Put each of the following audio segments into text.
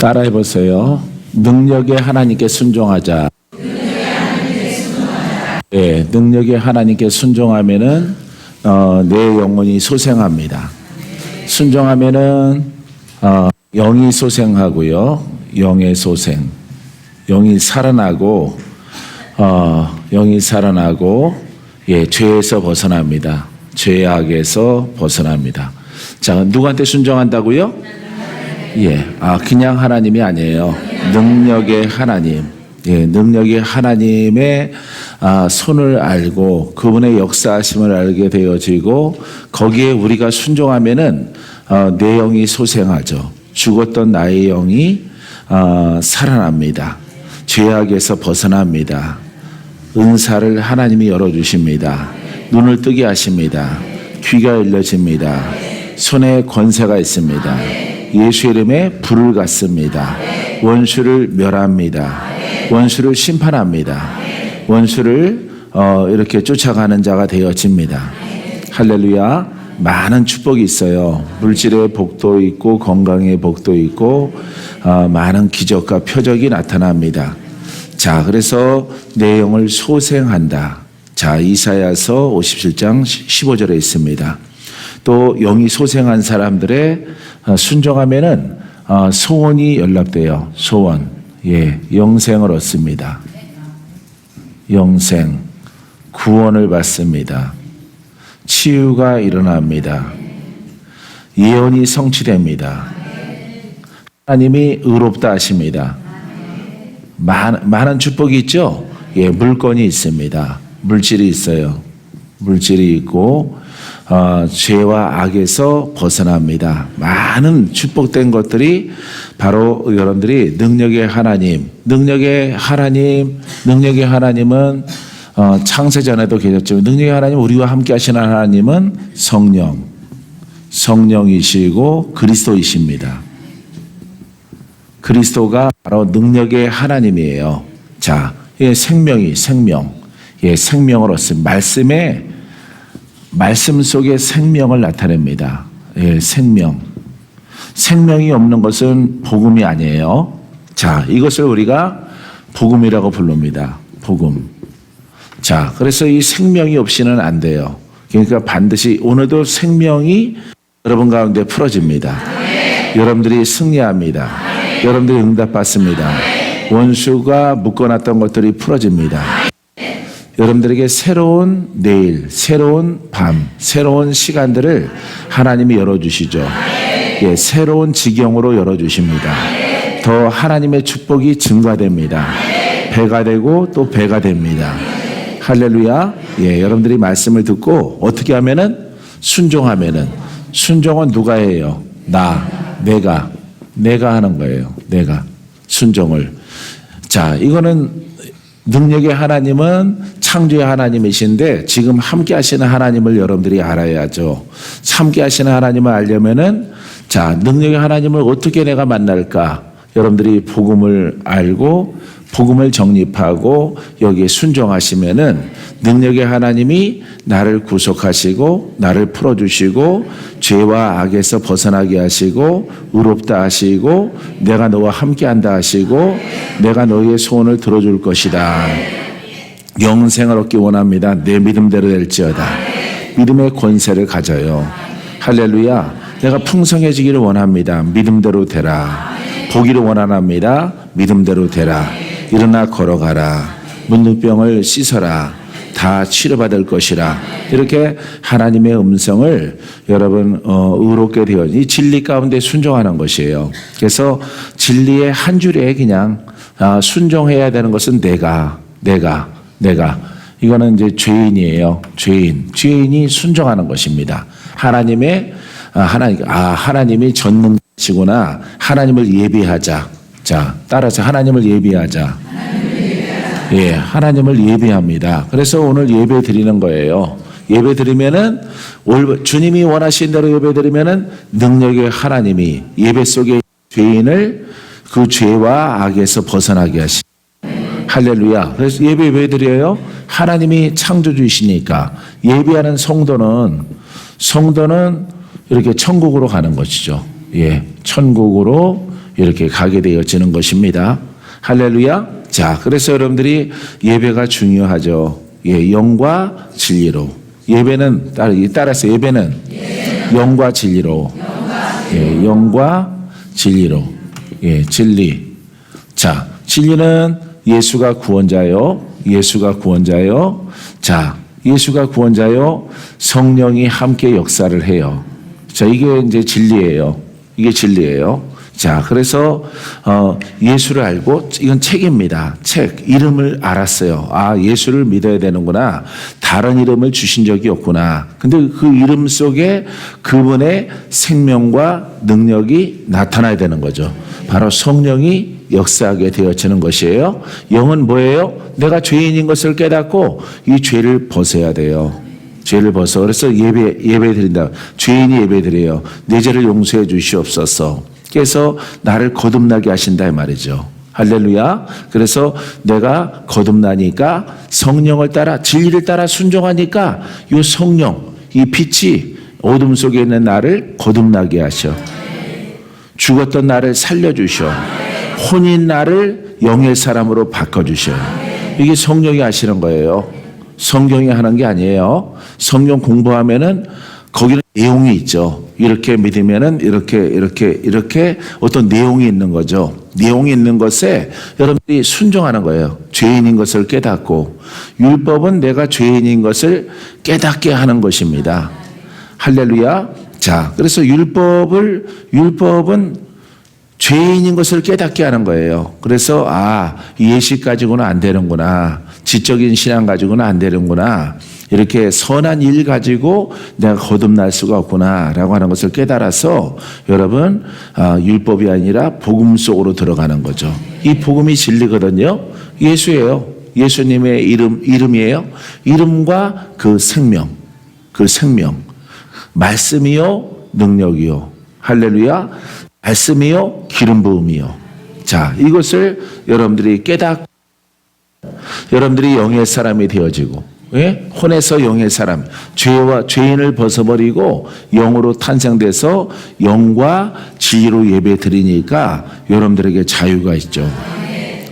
따라해 보세요. 능력의 하나님께 순종하자. 네, 능력의 하나님께 순종하면은 내 영혼이 소생합니다. 순종하면은 영이 소생하고요. 영의 소생. 영이 살아나고 죄에서 벗어납니다. 죄악에서 벗어납니다. 자, 누구한테 순종한다고요? 그냥 하나님이 아니에요. 능력의 하나님. 능력의 하나님의 손을 알고 그분의 역사하심을 알게 되어지고 거기에 우리가 순종하면은 내 영이 소생하죠. 죽었던 나의 영이 살아납니다. 죄악에서 벗어납니다. 은사를 하나님이 열어주십니다. 눈을 뜨게 하십니다. 귀가 열려집니다. 손에 권세가 있습니다. 예수 이름에 불을 갖습니다. 원수를 멸합니다. 원수를 심판합니다. 원수를 이렇게 쫓아가는 자가 되어집니다. 할렐루야. 많은 축복이 있어요. 물질의 복도 있고 건강의 복도 있고 많은 기적과 표적이 나타납니다. 자, 그래서 내 영을 소생한다. 자, 이사야서 57장 15절에 있습니다. 또 영이 소생한 사람들의 순종하면은 소원이 연락돼요. 소원. 영생을 얻습니다. 영생. 구원을 받습니다. 치유가 일어납니다. 예언이 성취됩니다. 하나님이 의롭다 하십니다. 많은 축복이 있죠? 물건이 있습니다. 물질이 있어요. 물질이 있고 죄와 악에서 벗어납니다. 많은 축복된 것들이 바로 여러분들이 능력의 하나님은 창세전에도 계셨지만 능력의 하나님, 우리와 함께 하시는 하나님은 성령이시고 그리스도이십니다. 그리스도가 바로 능력의 하나님이에요. 자, 생명. 생명을 얻습니다. 말씀 속에 생명을 나타냅니다. 생명이 없는 것은 복음이 아니에요. 자, 이것을 우리가 복음이라고 부릅니다. 복음. 자, 그래서 이 생명이 없이는 안 돼요. 그러니까 반드시 오늘도 생명이 여러분 가운데 풀어집니다. 여러분들이 승리합니다. 여러분들이 응답받습니다. 원수가 묶어놨던 것들이 풀어집니다. 여러분들에게 새로운 내일, 새로운 밤, 새로운 시간들을 하나님이 열어주시죠. 새로운 지경으로 열어주십니다. 더 하나님의 축복이 증가됩니다. 배가 되고 또 배가 됩니다. 할렐루야. 여러분들이 말씀을 듣고 어떻게 하면은 순종하면은, 순종은 누가 해요? 내가 하는 거예요. 내가 순종을. 자, 이거는 능력의 하나님은 창조의 하나님이신데 지금 함께 하시는 하나님을 여러분들이 알아야죠. 함께 하시는 하나님을 알려면은, 자, 능력의 하나님을 어떻게 내가 만날까? 여러분들이 복음을 알고 복음을 정립하고 여기에 순종하시면은 능력의 하나님이 나를 구속하시고 나를 풀어주시고 죄와 악에서 벗어나게 하시고 의롭다 하시고 내가 너와 함께한다 하시고 내가 너희의 소원을 들어줄 것이다. 영생을 얻기 원합니다. 내 믿음대로 될지어다. 믿음의 권세를 가져요. 할렐루야. 내가 풍성해지기를 원합니다. 믿음대로 되라. 보기를 원합니다. 믿음대로 되라. 일어나 걸어가라. 문둥병을 씻어라. 다 치료받을 것이라. 이렇게 하나님의 음성을 여러분 의롭게 되어 이 진리 가운데 순종하는 것이에요. 그래서 진리의 한 줄에 그냥 순종해야 되는 것은 내가 이거는 이제 죄인이에요. 죄인이 순종하는 것입니다. 하나님이 전능하시구나. 하나님을 예비하자. 자, 따라서 하나님을 예비하자. 하나님을 예비합니다. 그래서 오늘 예배 드리는 거예요. 예배 드리면은 주님이 원하신 대로 예배 드리면은 능력의 하나님이 예배 속에 죄인을 그 죄와 악에서 벗어나게 하시. 할렐루야. 그래서 예배 왜 드려요? 하나님이 창조주이시니까. 예배하는 성도는 이렇게 천국으로 가는 것이죠. 천국으로 이렇게 가게 되어지는 것입니다. 할렐루야. 자, 그래서 여러분들이 예배가 중요하죠. 예, 영과 진리로. 예배는 따라서 예배는 영과 진리로. 예, 영과 진리로. 예, 진리. 자, 진리는 예수가 구원자요. 예수가 구원자요. 자, 예수가 구원자요. 성령이 함께 역사를 해요. 자, 이게 이제 진리예요. 이게 진리예요. 자, 그래서 예수를 알고, 이건 책입니다. 책. 이름을 알았어요. 아, 예수를 믿어야 되는구나. 다른 이름을 주신 적이 없구나. 근데 그 이름 속에 그분의 생명과 능력이 나타나야 되는 거죠. 바로 성령이 역사하게 되어지는 것이에요. 영은 뭐예요? 내가 죄인인 것을 깨닫고 이 죄를 벗어야 돼요. 죄를 벗어. 그래서 예배 드린다. 죄인이 예배 드려요. 내 죄를 용서해 주시옵소서. 그래서 나를 거듭나게 하신다 이 말이죠. 할렐루야. 그래서 내가 거듭나니까 성령을 따라 진리를 따라 순종하니까 이 성령, 이 빛이 어둠 속에 있는 나를 거듭나게 하셔. 죽었던 나를 살려주셔. 혼인 나를 영의 사람으로 바꿔주셔. 이게 성령이 하시는 거예요. 성경이 하는 게 아니에요. 성경 공부하면은 거기는 내용이 있죠. 이렇게 믿으면은 이렇게 어떤 내용이 있는 거죠. 내용이 있는 것에 여러분들이 순종하는 거예요. 죄인인 것을 깨닫고. 율법은 내가 죄인인 것을 깨닫게 하는 것입니다. 할렐루야. 자, 그래서 율법은 죄인인 것을 깨닫게 하는 거예요. 그래서 예식 가지고는 안 되는구나. 지적인 신앙 가지고는 안 되는구나. 이렇게 선한 일 가지고 내가 거듭날 수가 없구나 라고 하는 것을 깨달아서 여러분 율법이 아니라 복음 속으로 들어가는 거죠. 이 복음이 진리거든요. 예수예요. 예수님의 이름이에요. 이름과 그 생명 말씀이요 능력이요. 할렐루야. 말씀이요 기름 부음이요. 자, 이것을 여러분들이 깨닫고 여러분들이 영의 사람이 되어지고, 예? 혼에서 영의 사람, 죄인을 벗어버리고 영으로 탄생돼서 영과 진리로 예배 드리니까 여러분들에게 자유가 있죠.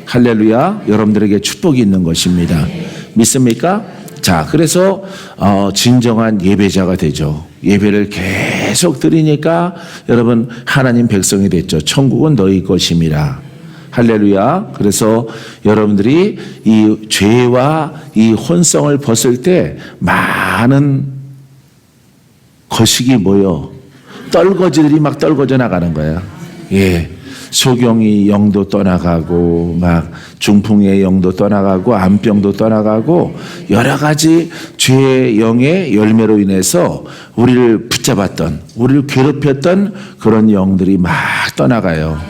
할렐루야. 여러분들에게 축복이 있는 것입니다. 믿습니까? 자, 그래서 진정한 예배자가 되죠. 예배를 계속 드리니까 여러분 하나님 백성이 됐죠. 천국은 너희 것임이라. 할렐루야. 그래서 여러분들이 이 죄와 이 혼성을 벗을 때 많은 거식이 모여 떨거지들이 막 떨궈져 나가는 거예요. 예. 소경이 영도 떠나가고 막 중풍의 영도 떠나가고 암병도 떠나가고 여러 가지 죄의 영의 열매로 인해서 우리를 붙잡았던 우리를 괴롭혔던 그런 영들이 막 떠나가요.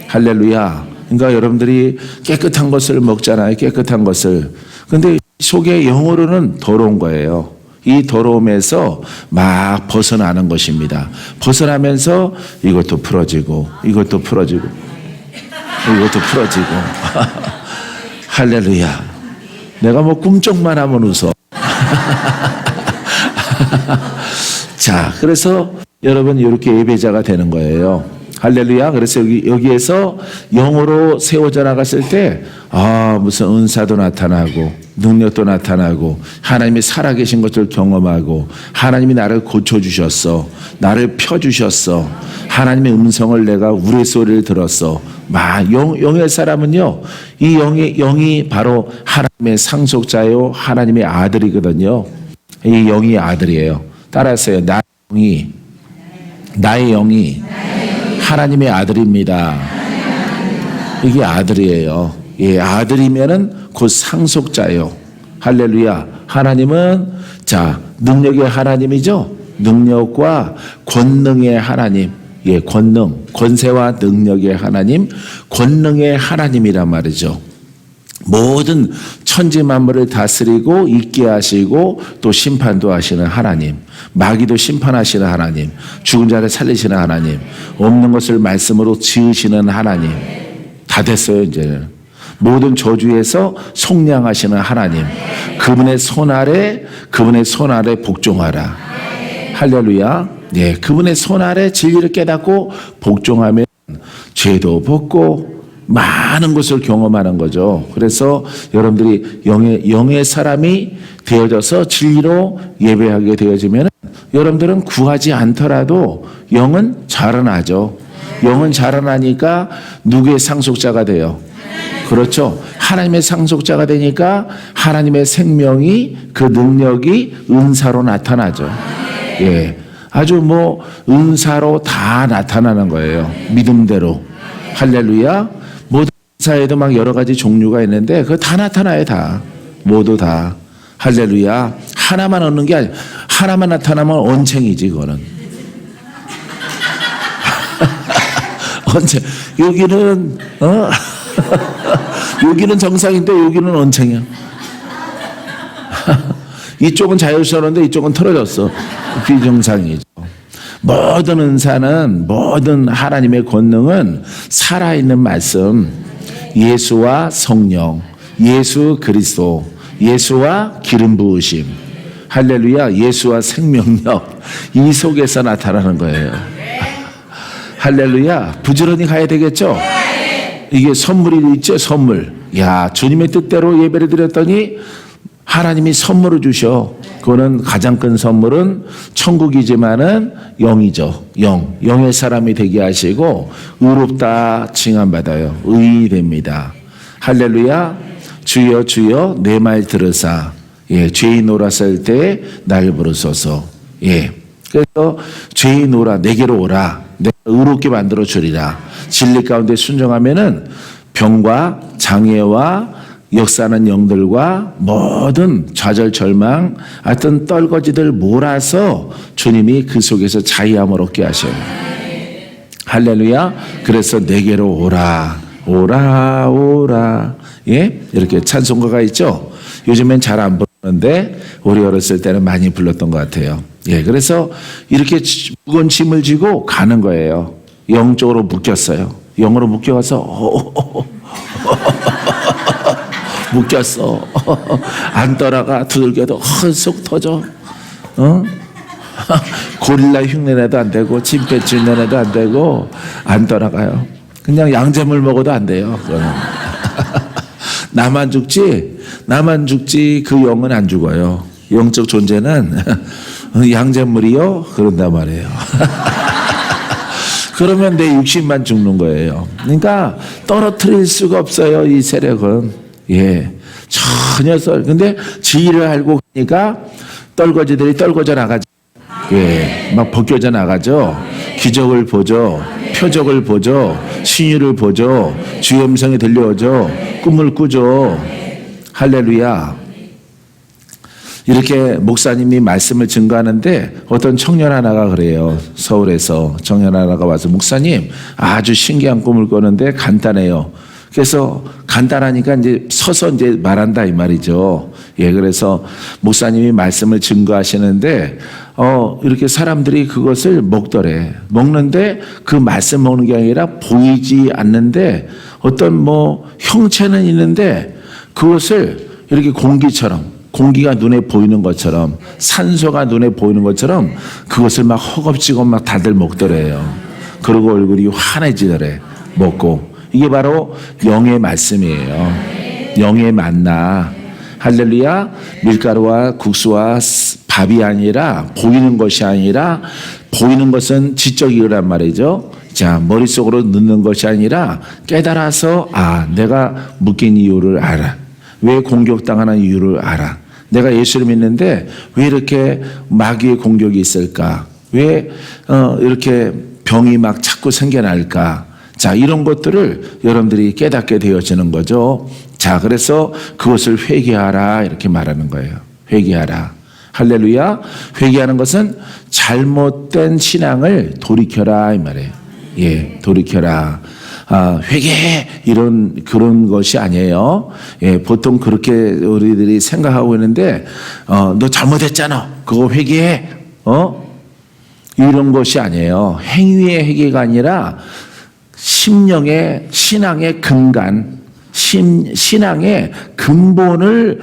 할렐루야. 그러니까 여러분들이 깨끗한 것을 먹잖아요. 깨끗한 것을. 근데 속에 영으로는 더러운 거예요. 이 더러움에서 막 벗어나는 것입니다. 벗어나면서 이것도 풀어지고 이것도 풀어지고 이것도 풀어지고 할렐루야. 내가 뭐 꿈쩍만 하면 웃어. 자, 그래서 여러분 이렇게 예배자가 되는 거예요. 할렐루야. 그래서 여기에서 영으로 세워져 나갔을 때, 무슨 은사도 나타나고, 능력도 나타나고, 하나님이 살아계신 것을 경험하고, 하나님이 나를 고쳐주셨어. 나를 펴주셨어. 하나님의 음성을 내가 우레소리를 들었어. 영의 사람은요, 이 영이 바로 하나님의 상속자요, 하나님의 아들이거든요. 이 영이 아들이에요. 따라서요, 나의 영이 하나님의 아들입니다. 이게 아들이에요. 예, 아들이면은 곧 상속자예요. 할렐루야. 하나님은 능력의 하나님이죠. 능력과 권능의 하나님. 예, 권세와 능력의 하나님, 권능의 하나님이란 말이죠. 모든 천지 만물을 다스리고 있게 하시고 또 심판도 하시는 하나님, 마귀도 심판하시는 하나님, 죽은 자를 살리시는 하나님, 없는 것을 말씀으로 지으시는 하나님. 다 됐어요. 이제는 모든 저주에서 속량하시는 하나님, 그분의 손 아래 복종하라. 할렐루야. 네, 그분의 손 아래 진리를 깨닫고 복종하면 죄도 벗고 많은 것을 경험하는 거죠. 그래서 여러분들이 영의 사람이 되어져서 진리로 예배하게 되어지면 여러분들은 구하지 않더라도 영은 자라나죠. 영은 자라나니까 누구의 상속자가 돼요? 그렇죠. 하나님의 상속자가 되니까 하나님의 생명이, 그 능력이 은사로 나타나죠. 예. 아주 뭐 은사로 다 나타나는 거예요. 믿음대로. 할렐루야. 모든 은사에도 막 여러 가지 종류가 있는데 그거 다 나타나요. 다. 모두 다. 할렐루야. 하나만 얻는 게 아니라 하나만 나타나면 언챙이지 그거는. 언챙. 여기는 여기는 정상인데 여기는 언챙이야. 이쪽은 자유스러운데 이쪽은 틀어졌어. 비정상이죠. 모든 은사는, 모든 하나님의 권능은 살아있는 말씀, 예수와 성령, 예수 그리스도, 예수와 기름 부으심, 할렐루야, 예수와 생명력, 이 속에서 나타나는 거예요. 할렐루야. 부지런히 가야 되겠죠? 이게 선물이 있죠, 선물. 야, 주님의 뜻대로 예배를 드렸더니 하나님이 선물을 주셔. 그거는 가장 큰 선물은 천국이지만은 영이죠. 영의 사람이 되게 하시고 의롭다 칭함받아요. 의인이 됩니다. 할렐루야. 주여 주여 내 말 들으사. 예, 죄인 오라설 때 날 부르소서. 예. 그래서 죄인 오라, 내게로 오라. 내가 의롭게 만들어 주리라. 진리 가운데 순종하면은 병과 장애와 역사하는 영들과 모든 좌절 절망, 하여튼 떨거지들 몰아서 주님이 그 속에서 자유함을 얻게 하셔요. 할렐루야. 그래서 내게로 오라, 오라, 오라. 예, 이렇게 찬송가가 있죠. 요즘엔 잘 안 부르는데 우리 어렸을 때는 많이 불렀던 것 같아요. 예, 그래서 이렇게 무거운 짐을 지고 가는 거예요. 영적으로 묶였어요. 영으로 묶여서 묶였어. 안 떠나가. 두들겨도 속 터져. 고릴라 흉내내도 안 되고 침팬지 흉내내도 안 되고 안 떠나가요. 그냥 양잿물 먹어도 안 돼요. 그거는. 나만 죽지 그 영은 안 죽어요. 영적 존재는 양잿물이요? 그런단 말이에요. 그러면 내 육신만 죽는 거예요. 그러니까 떨어뜨릴 수가 없어요, 이 세력은. 예. 전혀 근데 지혜를 알고 가니까 떨거지들이 떨궈져 나가죠. 예. 막 벗겨져 나가죠. 기적을 보죠. 표적을 보죠. 신유를 보죠. 주의 음성이 들려오죠. 꿈을 꾸죠. 할렐루야. 이렇게 목사님이 말씀을 증거하는데 어떤 청년 하나가 그래요. 서울에서 청년 하나가 와서 목사님 아주 신기한 꿈을 꾸는데 간단해요. 그래서 간단하니까 이제 서서 이제 말한다 이 말이죠. 예, 그래서 목사님이 말씀을 증거하시는데 이렇게 사람들이 그것을 먹더래. 먹는데 그 말씀 먹는 게 아니라 보이지 않는데 어떤 뭐 형체는 있는데 그것을 이렇게 공기가 눈에 보이는 것처럼 산소가 눈에 보이는 것처럼 그것을 막 허겁지겁 막 다들 먹더래요. 그리고 얼굴이 환해지더래. 먹고. 이게 바로 영의 말씀이에요. 영의 만나. 할렐루야. 밀가루와 국수와 밥이 아니라 보이는 것이 아니라 보이는 것은 지적이란 말이죠. 자, 머릿속으로 넣는 것이 아니라 깨달아서 내가 묶인 이유를 알아. 왜 공격당하는 이유를 알아. 내가 예수를 믿는데 왜 이렇게 마귀의 공격이 있을까? 왜 이렇게 병이 막 자꾸 생겨날까? 자, 이런 것들을 여러분들이 깨닫게 되어지는 거죠. 자, 그래서 그것을 회개하라 이렇게 말하는 거예요. 회개하라. 할렐루야. 회개하는 것은 잘못된 신앙을 돌이켜라 이 말이에요. 예, 돌이켜라. 회개해 그런 것이 아니에요. 예, 보통 그렇게 우리들이 생각하고 있는데 너 잘못했잖아. 그거 회개해. 이런 것이 아니에요. 행위의 회개가 아니라 심령의 신앙의 근간, 신앙의 근본을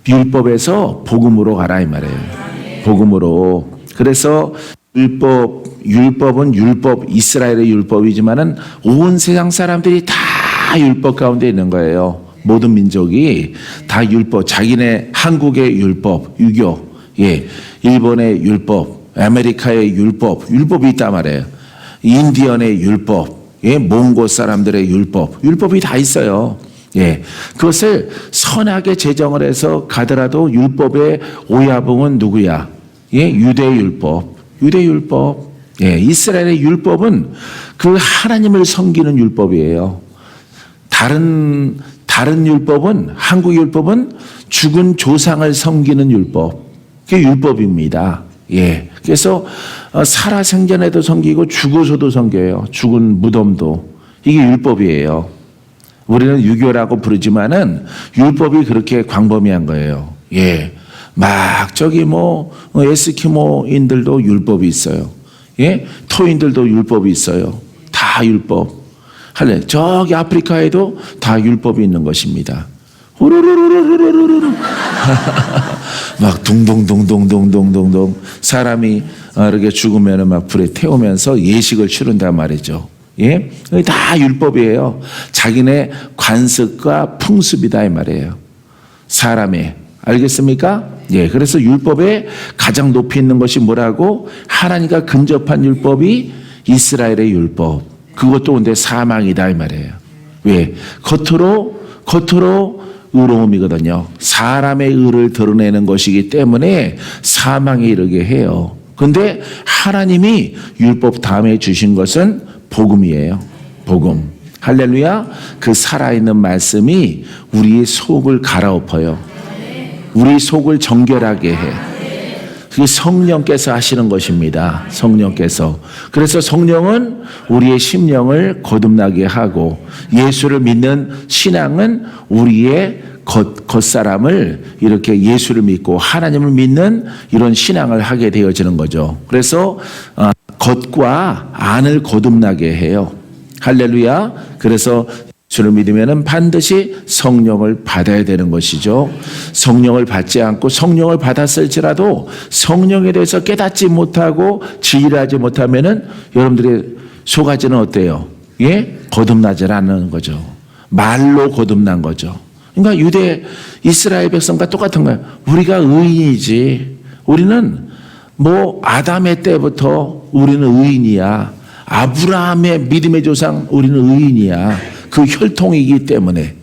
율법에서 복음으로 가라 이 말이에요. 복음으로. 그래서 율법은 율법, 이스라엘의 율법이지만은 온 세상 사람들이 다 율법 가운데 있는 거예요. 모든 민족이 다 율법, 자기네 한국의 율법, 유교, 일본의 율법, 아메리카의 율법이 있단 말이에요. 인디언의 율법, 몽고 사람들의 율법이 다 있어요. 그것을 선하게 제정을 해서 가더라도 율법의 오야붕은 누구야? 유대율법. 이스라엘의 율법은 그 하나님을 섬기는 율법이에요. 다른 율법은, 한국 율법은 죽은 조상을 섬기는 율법. 그게 율법입니다. 그래서 살아생전에도 섬기고 죽어서도 섬겨요. 죽은 무덤도. 이게 율법이에요. 우리는 유교라고 부르지만은 율법이 그렇게 광범위한 거예요. 막 저기 에스키모인들도 율법이 있어요. 토인들도 율법이 있어요. 다 율법. 저기 아프리카에도 다 율법이 있는 것입니다. 막 둥둥둥둥둥둥둥 사람이 이렇게 죽으면 막 불에 태우면서 예식을 치른단 말이죠. 다 율법이에요. 자기네 관습과 풍습이다 이 말이에요. 사람의. 알겠습니까? 그래서 율법에 가장 높이 있는 것이 뭐라고? 하나님과 근접한 율법이 이스라엘의 율법. 그것도 근데 사망이다 이 말이에요. 왜? 겉으로 의로움이거든요. 사람의 의를 드러내는 것이기 때문에 사망에 이르게 해요. 근데 하나님이 율법 다음에 주신 것은 복음이에요. 복음. 할렐루야. 그 살아있는 말씀이 우리의 속을 갈아엎어요. 우리 속을 정결하게 해. 그게 성령께서 하시는 것입니다. 성령께서. 그래서 성령은 우리의 심령을 거듭나게 하고 예수를 믿는 신앙은 우리의 겉사람을 이렇게 예수를 믿고 하나님을 믿는 이런 신앙을 하게 되어지는 거죠. 그래서 겉과 안을 거듭나게 해요. 할렐루야. 그래서 예수를 믿으면 반드시 성령을 받아야 되는 것이죠. 성령을 받지 않고 성령을 받았을지라도 성령에 대해서 깨닫지 못하고 지혜하지 못하면은 여러분들의 속아지는 어때요? 거듭나지 않는 거죠. 말로 거듭난 거죠. 그러니까 이스라엘 백성과 똑같은 거예요. 우리가 의인이지. 우리는 아담의 때부터 우리는 의인이야. 아브라함의 믿음의 조상 우리는 의인이야. 그 혈통이기 때문에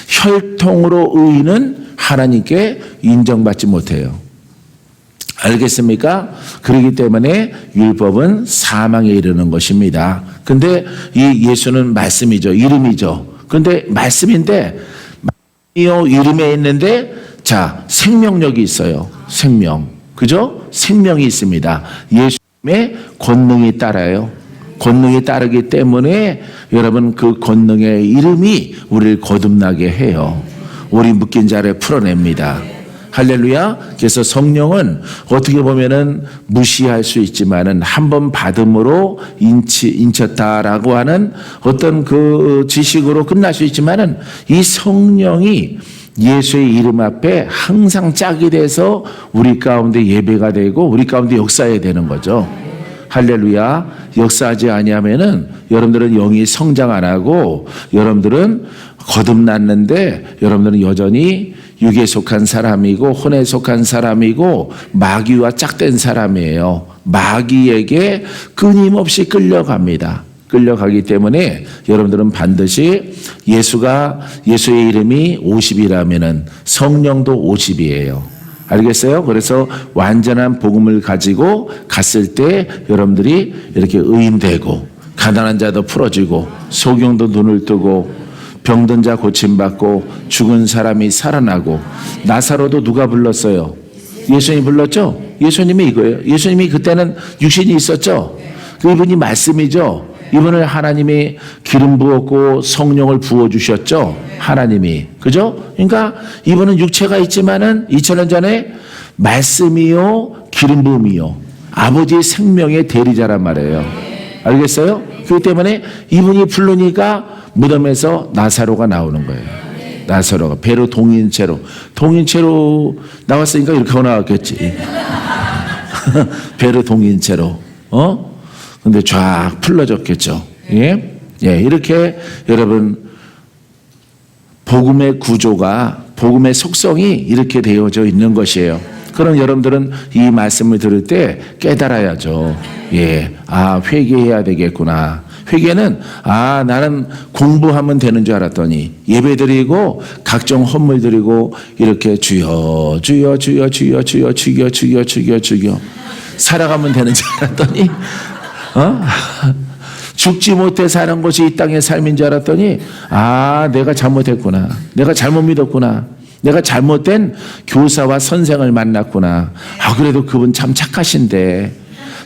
혈통으로 의인은 하나님께 인정받지 못해요. 알겠습니까? 그렇기 때문에 율법은 사망에 이르는 것입니다. 근데 이 예수는 말씀이죠. 이름이죠. 근데 말씀인데 이름에 있는데 생명력이 있어요. 생명. 그죠? 생명이 있습니다. 예수님의 권능이 따라요. 권능이 따르기 때문에 여러분 그 권능의 이름이 우리를 거듭나게 해요. 우리 묶인 자를 풀어냅니다. 할렐루야. 그래서 성령은 어떻게 보면은 무시할 수 있지만은 한 번 받음으로 인쳤다라고 하는 어떤 그 지식으로 끝날 수 있지만은 이 성령이 예수의 이름 앞에 항상 짝이 돼서 우리 가운데 예배가 되고 우리 가운데 역사해야 되는 거죠. 할렐루야. 역사하지 아니하면은 여러분들은 영이 성장 안 하고 여러분들은 거듭났는데 여러분들은 여전히 육에 속한 사람이고 혼에 속한 사람이고 마귀와 짝된 사람이에요. 마귀에게 끊임없이 끌려갑니다. 끌려가기 때문에 여러분들은 반드시 예수의 이름이 50이라면은 성령도 50이에요. 알겠어요? 그래서 완전한 복음을 가지고 갔을 때 여러분들이 이렇게 의인되고 가난한 자도 풀어지고 소경도 눈을 뜨고 병든 자 고침받고 죽은 사람이 살아나고 나사로도 누가 불렀어요? 예수님이 불렀죠? 예수님이 이거예요. 예수님이 그때는 육신이 있었죠? 그분이 말씀이죠? 이분을 하나님이 기름 부었고 성령을 부어주셨죠? 하나님이. 그죠? 그러니까 이분은 육체가 있지만은 2000년 전에 말씀이요, 기름 부음이요. 아버지의 생명의 대리자란 말이에요. 알겠어요? 그렇기 때문에 이분이 부르니까 무덤에서 나사로가 나오는 거예요. 나사로가 배로 동인체로 나왔으니까 이렇게 나왔겠지. 배로 동인체로. 근데 쫙 풀러졌겠죠. 예? 예, 이렇게 여러분 복음의 구조가, 복음의 속성이 이렇게 되어져 있는 것이에요. 그럼 여러분들은 이 말씀을 들을 때 깨달아야죠. 예, 회개해야 되겠구나. 회개는 나는 공부하면 되는 줄 알았더니 예배드리고 각종 헌물 드리고 이렇게 주여 주여 주여 주여 주여 주여 주여 주여 주여 살아가면 되는 줄 알았더니 죽지 못해 사는 것이 이 땅의 삶인 줄 알았더니 내가 잘못했구나. 내가 잘못 믿었구나. 내가 잘못된 교사와 선생을 만났구나. 그래도 그분 참 착하신데,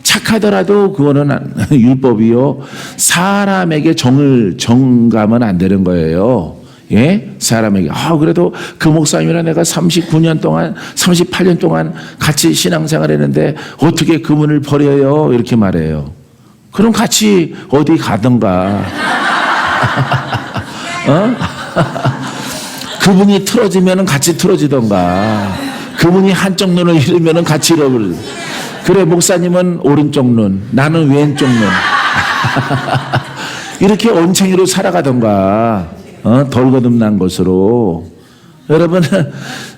착하더라도 그거는 율법이요. 사람에게 정감은 안 되는 거예요. 예? 사람에게. 그래도 그 목사님이랑 내가 39년 동안, 38년 동안 같이 신앙생활 했는데 어떻게 그분을 버려요? 이렇게 말해요. 그럼 같이 어디 가던가. 그분이 틀어지면 같이 틀어지던가. 그분이 한쪽 눈을 잃으면 같이 잃어버려. 그래, 목사님은 오른쪽 눈, 나는 왼쪽 눈. 이렇게 온챙이로 살아가던가. 덜 거듭난 것으로. 여러분,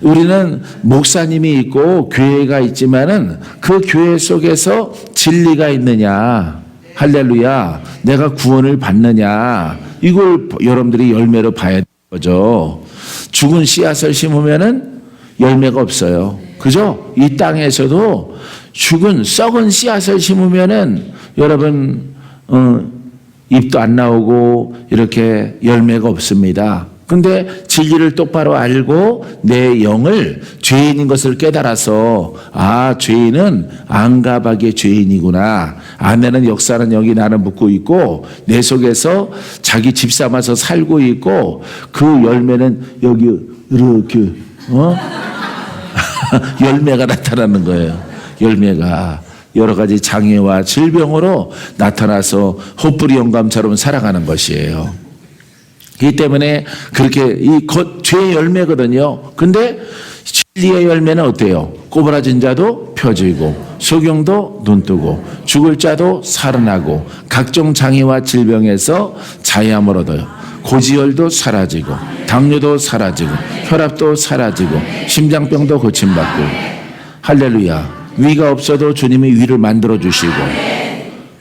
우리는 목사님이 있고 교회가 있지만은 그 교회 속에서 진리가 있느냐, 할렐루야, 내가 구원을 받느냐, 이걸 여러분들이 열매로 봐야 되는 거죠. 죽은 씨앗을 심으면은 열매가 없어요. 그죠? 이 땅에서도 썩은 씨앗을 심으면은 여러분, 잎도 안 나오고 이렇게 열매가 없습니다. 근데 진리를 똑바로 알고 내 영을 죄인인 것을 깨달아서 죄인은 안가박의 죄인이구나. 아내는 역사는 여기 나는 묻고 있고 내 속에서 자기 집 삼아서 살고 있고 그 열매는 여기 이렇게 열매가 나타나는 거예요. 열매가 여러 가지 장애와 질병으로 나타나서 헛부리 영감처럼 살아가는 것이에요. 이 때문에 그렇게 죄의 열매거든요. 근데 진리의 열매는 어때요? 꼬부라진 자도 펴지고 소경도 눈뜨고 죽을 자도 살아나고 각종 장애와 질병에서 자유함을 얻어요. 고지혈도 사라지고 당뇨도 사라지고 혈압도 사라지고 심장병도 고침받고 할렐루야. 위가 없어도 주님이 위를 만들어 주시고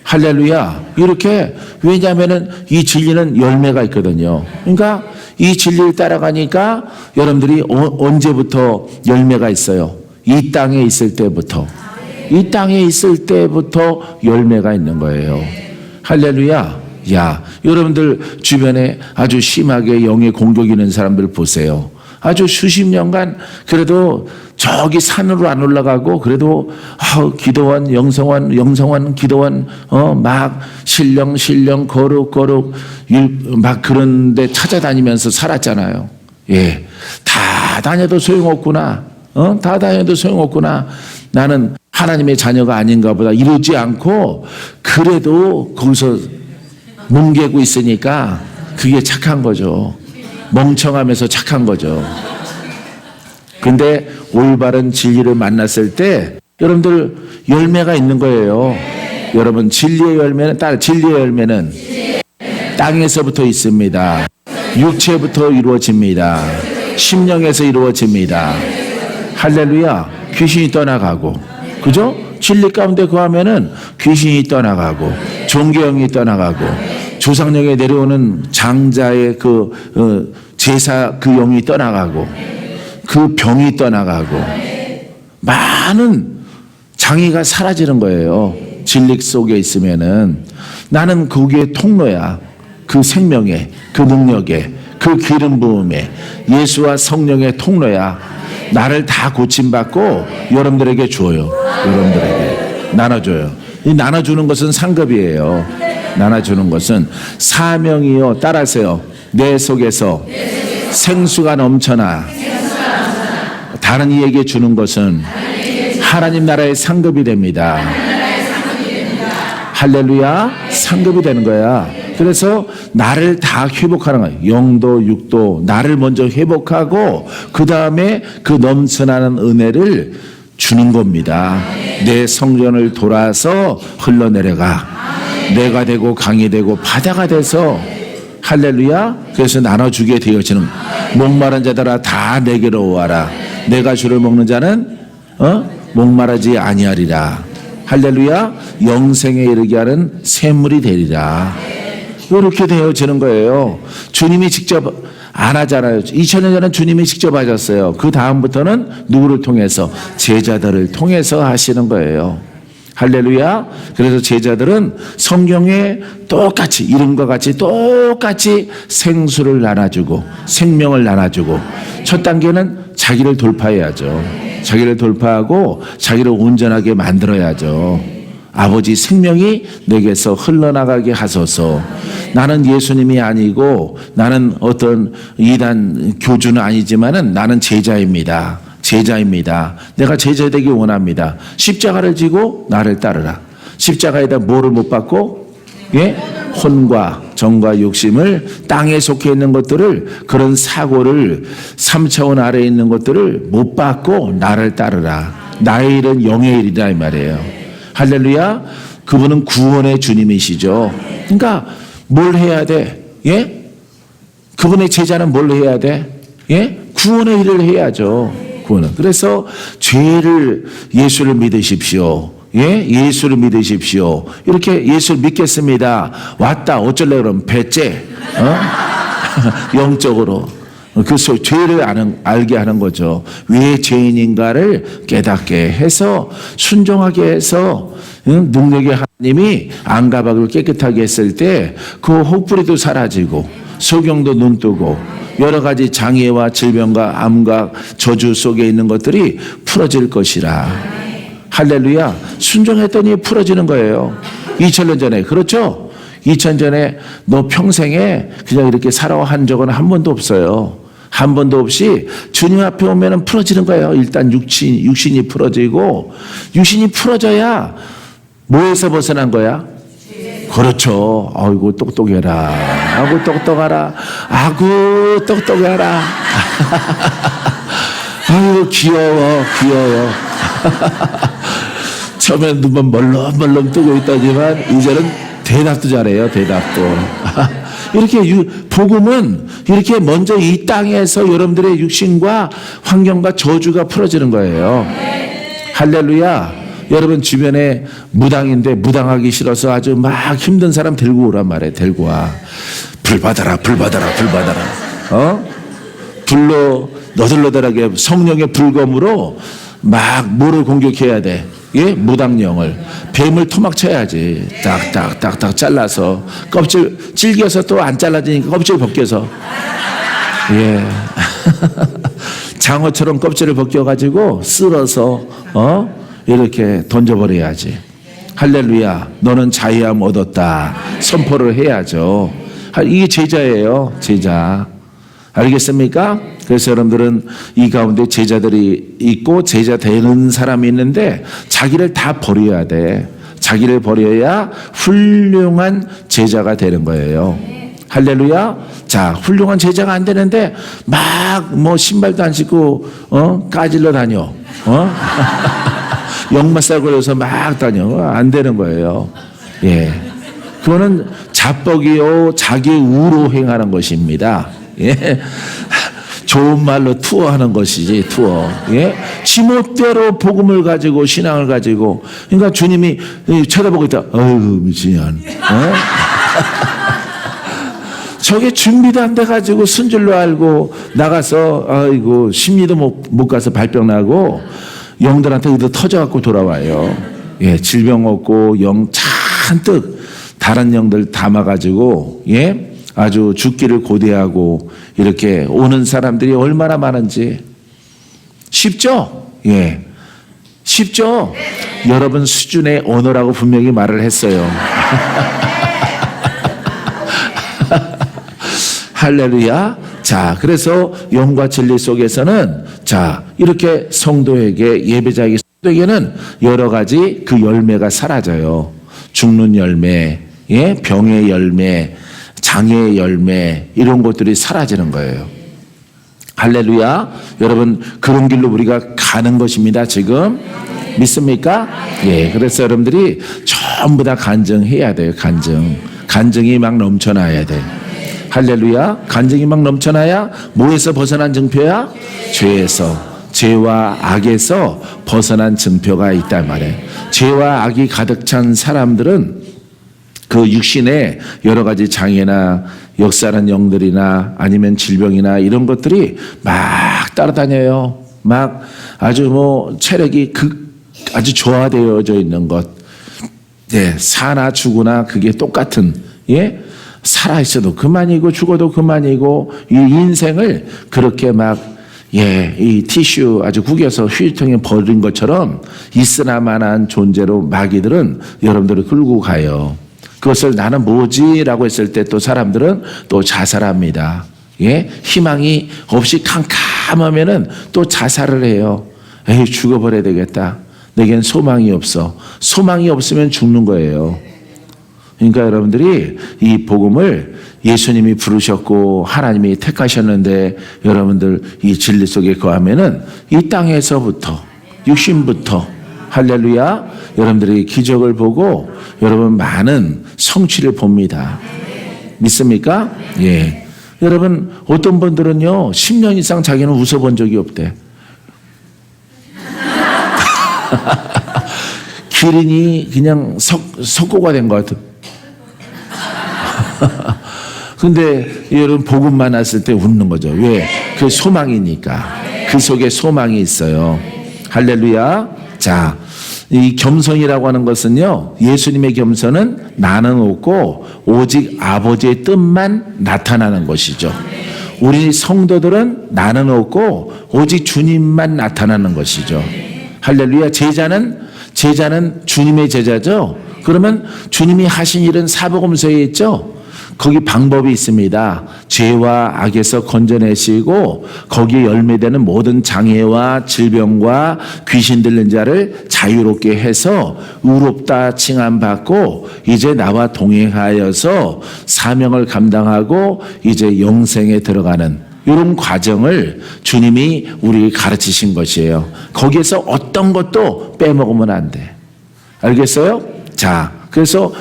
할렐루야. 이렇게, 왜냐하면은 이 진리는 열매가 있거든요. 그러니까 이 진리를 따라가니까 여러분들이 언제부터 열매가 있어요? 이 땅에 있을 때부터. 이 땅에 있을 때부터 열매가 있는 거예요. 할렐루야. 여러분들 주변에 아주 심하게 영의 공격이 있는 사람들 보세요. 아주 수십 년간 그래도 저기 산으로 안 올라가고 그래도 기도원 영성원 기도원 막 신령 거룩 막 그런 데 찾아다니면서 살았잖아요. 예. 다 다녀도 소용없구나. 다 다녀도 소용없구나. 나는 하나님의 자녀가 아닌가 보다 이러지 않고 그래도 거기서 뭉개고 있으니까 그게 착한 거죠. 멍청하면서 착한 거죠. 근데 올바른 진리를 만났을 때 여러분들 열매가 있는 거예요. 여러분 진리의 열매는 땅에서부터 있습니다. 육체부터 이루어집니다. 심령에서 이루어집니다. 할렐루야. 귀신이 떠나가고, 그죠? 진리 가운데 거하면은 귀신이 떠나가고 종교형이 떠나가고 조상령에 내려오는 장자의 제사 그 영이 떠나가고 그 병이 떠나가고 많은 장애가 사라지는 거예요. 진리 속에 있으면은 나는 거기에 통로야. 그 생명의, 그 능력의, 그 기름 부음의 예수와 성령의 통로야. 나를 다 고침받고 여러분들에게 줘요. 여러분들에게 나눠줘요. 이 나눠주는 것은 상급이에요. 나눠주는 것은 사명이요. 따라하세요. 내 속에서 생수가 넘쳐나 다른 이에게 주는 것은 하나님 나라의 상급이 됩니다. 할렐루야. 상급이 되는 거야. 그래서 나를 다 회복하는 거야. 영도 육도 나를 먼저 회복하고 그 다음에 그 넘쳐나는 은혜를 주는 겁니다. 내 성전을 돌아서 흘러내려가. 내가 되고 강이 되고 바다가 돼서 할렐루야. 그래서 나눠주게 되어지는 목마른 자들아 다 내게로 오아라. 내가 주를 먹는 자는 목마르지 아니하리라. 할렐루야. 영생에 이르게 하는 샘물이 되리라. 이렇게 되어지는 거예요. 주님이 직접 안 하잖아요. 2000년 전에 주님이 직접 하셨어요. 그 다음부터는 누구를 통해서? 제자들을 통해서 하시는 거예요. 할렐루야. 그래서 제자들은 성경에 똑같이 이름과 같이 똑같이 생수를 나눠주고 생명을 나눠주고 첫 단계는 자기를 돌파해야죠. 자기를 돌파하고 자기를 온전하게 만들어야죠. 아버지 생명이 내게서 흘러나가게 하소서. 나는 예수님이 아니고 나는 어떤 이단 교주는 아니지만은 나는 제자입니다. 제자입니다. 내가 제자 되기 원합니다. 십자가를 지고 나를 따르라. 십자가에다 뭐를 못 받고? 예? 혼과 정과 욕심을 땅에 속해 있는 것들을 그런 사고를 3차원 아래에 있는 것들을 못 받고 나를 따르라. 나의 일은 영의 일이다 이 말이에요. 할렐루야. 그분은 구원의 주님이시죠. 그러니까 뭘 해야 돼? 예? 그분의 제자는 뭘 해야 돼? 예? 구원의 일을 해야죠. 구원은. 그래서 죄를 예수를 믿으십시오. 예? 예수를 믿으십시오. 이렇게 예수를 믿겠습니다. 왔다. 어쩔래 그럼 배째. 영적으로. 그래서 죄를 알게 하는 거죠. 왜 죄인인가를 깨닫게 해서 순종하게 해서 능력의 하나님이 안가박을 깨끗하게 했을 때 그 혹부리도 사라지고 소경도 눈 뜨고 여러 가지 장애와 질병과 암과 저주 속에 있는 것들이 풀어질 것이라. 할렐루야. 순종했더니 풀어지는 거예요. 2000년 전에. 그렇죠? 2000년 전에 너 평생에 그냥 이렇게 살아한 적은 한 번도 없어요. 한 번도 없이 주님 앞에 오면 풀어지는 거예요. 일단 육신이 풀어지고 육신이 풀어져야 뭐에서 벗어난 거야? 그렇죠. 아이고 똑똑해라. 아이고 똑똑하라. 아이고 똑똑해라. 아이고 귀여워. 처음에는 눈만 멀렁멀렁 뜨고 있다지만 이제는 대답도 잘해요. 대답도. 이렇게 복음은 이렇게 먼저 이 땅에서 여러분들의 육신과 환경과 저주가 풀어지는 거예요. 할렐루야. 여러분 주변에 무당인데 무당하기 싫어서 아주 막 힘든 사람 데리고 오란 말이에요. 데리고 와. 불 받아라. 불로 너덜너덜하게 성령의 불검으로 막 뭐를 공격해야 돼? 예? 무당령을. 뱀을 토막쳐야지. 딱딱딱딱 잘라서 껍질 질겨서 또 안 잘라지니까 껍질 벗겨서. 예. 장어처럼 껍질을 벗겨가지고 쓸어서 이렇게 던져버려야지. 할렐루야. 너는 자유함 얻었다. 선포를 해야죠. 이게 제자예요. 제자. 알겠습니까? 그래서 여러분들은 이 가운데 제자들이 있고 제자 되는 사람이 있는데 자기를 다 버려야 돼. 자기를 버려야 훌륭한 제자가 되는 거예요. 할렐루야. 자, 훌륭한 제자가 안 되는데 막 뭐 신발도 안 신고 까질러 다녀. 역마살 걸려서 막 다녀. 안 되는 거예요. 예. 그거는 자뻑이요 자기 우로 행하는 것입니다. 예. 좋은 말로 투어하는 것이지 투어. 예. 지멋대로 복음을 가지고 신앙을 가지고. 그러니까 주님이 쳐다보고 있다. 어이구 미친년. 저게 준비도 안 돼가지고 순줄로 알고 나가서 아이고 심리도 못 가서 발병 나고 영들한테 의도 터져갖고 돌아와요. 예. 질병 없고 영 잔뜩 다른 영들 담아가지고 예. 아주 죽기를 고대하고 이렇게 오는 사람들이 얼마나 많은지. 쉽죠? 예. 쉽죠? 여러분 수준의 언어라고 분명히 말을 했어요. 할렐루야. 자, 그래서 영과 진리 속에서는 자, 이렇게 성도에게 예배자에게 성도에게는 여러 가지 그 열매가 사라져요. 죽는 열매, 예? 병의 열매, 장애의 열매 이런 것들이 사라지는 거예요. 할렐루야. 여러분 그런 길로 우리가 가는 것입니다. 지금 믿습니까? 예. 그래서 여러분들이 전부 다 간증해야 돼요. 간증이 막 넘쳐나야 돼. 할렐루야. 간증이 막 넘쳐나야 뭐에서 벗어난 증표야? 죄에서. 죄와 악에서 벗어난 증표가 있단 말이에요. 죄와 악이 가득 찬 사람들은 그 육신에 여러 가지 장애나 역사하는 영들이나 아니면 질병이나 이런 것들이 막 따라다녀요. 막 아주 체력이 아주 저하되어져 있는 것. 네, 사나 죽으나 그게 똑같은, 예? 살아있어도 그만이고 죽어도 그만이고 이 인생을 그렇게 이 티슈 아주 구겨서 휴지통에 버린 것처럼 있으나마나한 존재로 마귀들은 여러분들을 끌고 가요. 그것을 나는 뭐지? 라고 했을 때 또 사람들은 또 자살합니다. 예? 희망이 없이 캄캄하면은 또 자살을 해요. 에이, 죽어버려야 되겠다. 내겐 소망이 없어. 소망이 없으면 죽는 거예요. 그러니까 여러분들이 이 복음을 예수님이 부르셨고 하나님이 택하셨는데 여러분들 이 진리 속에 거하면은 이 땅에서부터 육신부터 할렐루야 여러분들이 기적을 보고 여러분 많은 성취를 봅니다. 믿습니까? 예. 여러분 어떤 분들은요 10년 이상 자기는 웃어본 적이 없대. 기린이 그냥 석고가 된 것 같아. 근데 여러분 복음 만났을 때 웃는 거죠. 왜? 그 소망이니까. 그 속에 소망이 있어요. 할렐루야. 자, 이 겸손이라고 하는 것은요, 예수님의 겸손은 나는 없고 오직 아버지의 뜻만 나타나는 것이죠. 우리 성도들은 나는 없고 오직 주님만 나타나는 것이죠. 할렐루야. 제자는 주님의 제자죠. 그러면 주님이 하신 일은 사복음서에 있죠. 거기 방법이 있습니다. 죄와 악에서 건져내시고 거기에 열매되는 모든 장애와 질병과 귀신 들린 자를 자유롭게 해서 의롭다 칭함받고 이제 나와 동행하여서 사명을 감당하고 이제 영생에 들어가는 이런 과정을 주님이 우리에게 가르치신 것이에요. 거기에서 어떤 것도 빼먹으면 안 돼. 알겠어요? 자, 그래서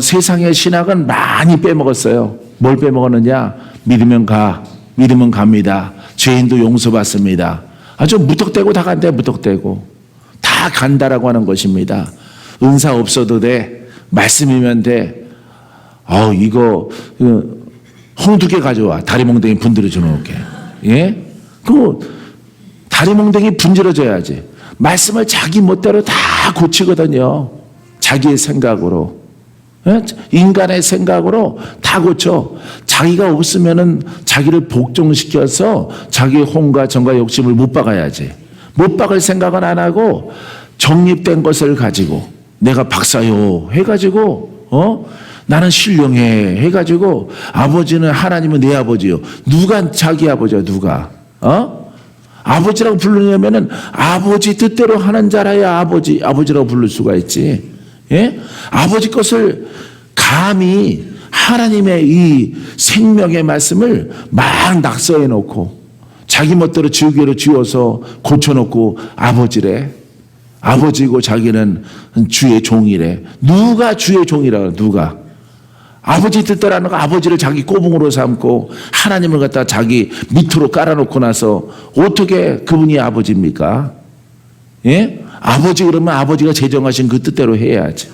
세상의 신학은 많이 빼먹었어요. 뭘 빼먹었느냐? 믿으면 갑니다. 죄인도 용서받습니다. 아주 무턱대고 다 간대. 무턱대고 다 간다라고 하는 것입니다. 은사 없어도 돼. 말씀이면 돼. 이거 홍두개 가져와. 다리몽댕이 분들여 주놓을게. 예? 그 다리몽댕이 분질러줘야지. 말씀을 자기 멋대로 다 고치거든요. 자기의 생각으로. 인간의 생각으로 다 고쳐. 자기가 없으면은 자기를 복종시켜서 자기의 혼과 정과 욕심을 못 박아야지. 못 박을 생각은 안 하고 정립된 것을 가지고 내가 박사요 해가지고 나는 신령해 해가지고 아버지는 하나님은 내 아버지요. 누가 자기 아버지야 누가? 아버지라고 부르려면은 아버지 뜻대로 하는 자라야 아버지라고 부를 수가 있지. 예? 아버지 것을 감히 하나님의 이 생명의 말씀을 막 낙서해 놓고 자기 멋대로 지우개로 지워서 고쳐놓고 아버지래. 아버지고 자기는 주의 종이래. 누가 주의 종이라고 누가? 아버지 뜻대로 하는 거 아버지를 자기 꼬붕으로 삼고 하나님을 갖다 자기 밑으로 깔아놓고 나서 어떻게 그분이 아버지입니까? 예? 아버지 그러면 아버지가 제정하신 그 뜻대로 해야지.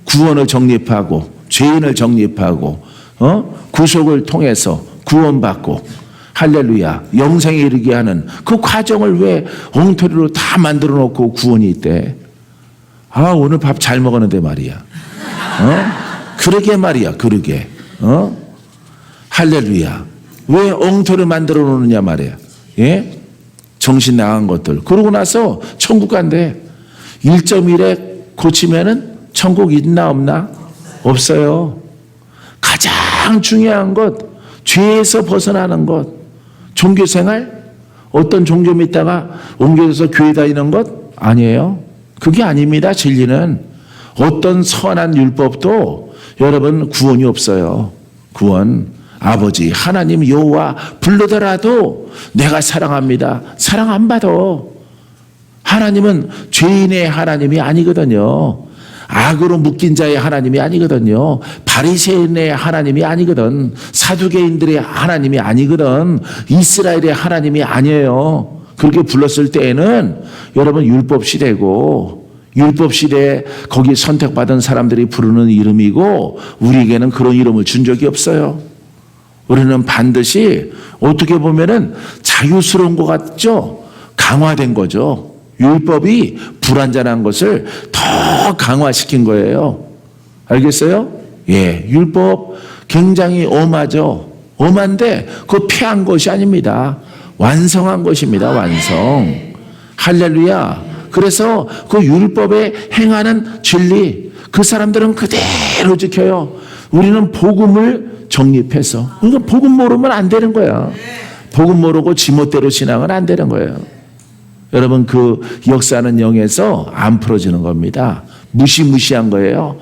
구원을 정립하고 죄인을 정립하고 구속을 통해서 구원받고 할렐루야 영생에 이르게 하는 그 과정을 왜 엉터리로 다 만들어 놓고 구원이 있대. 오늘 밥 잘 먹었는데 말이야. 그러게 말이야. 그러게. 할렐루야. 왜 엉터리를 만들어 놓느냐 말이야. 예? 정신 나간 것들. 그러고 나서 천국 간대. 1.1에 고치면은 천국 있나 없나? 없어요. 가장 중요한 것, 죄에서 벗어나는 것. 종교생활? 어떤 종교 믿다가 옮겨져서 교회 다니는 것? 아니에요. 그게 아닙니다. 진리는. 어떤 선한 율법도 여러분 구원이 없어요. 구원. 아버지 하나님 여호와 부르더라도 내가 사랑합니다. 사랑 안 받아. 하나님은 죄인의 하나님이 아니거든요. 악으로 묶인 자의 하나님이 아니거든요. 바리새인의 하나님이 아니거든. 사두개인들의 하나님이 아니거든. 이스라엘의 하나님이 아니에요. 그렇게 불렀을 때에는 여러분 율법 시대고, 율법 시대에 거기 선택받은 사람들이 부르는 이름이고, 우리에게는 그런 이름을 준 적이 없어요. 우리는 반드시 어떻게 보면은 자유스러운 것 같죠? 강화된 거죠. 율법이 불완전한 것을 더 강화시킨 거예요. 알겠어요? 예, 율법 굉장히 엄하죠. 엄한데 그거 폐한 것이 아닙니다. 완성한 것입니다. 완성. 할렐루야. 그래서 그 율법에 행하는 진리, 그 사람들은 그대로 지켜요. 우리는 복음을 정립해서. 그러니까 복음 모르면 안 되는 거야. 복음 모르고 지멋대로 신앙은 안 되는 거예요. 여러분, 그 역사는 영에서 안 풀어지는 겁니다. 무시무시한 거예요.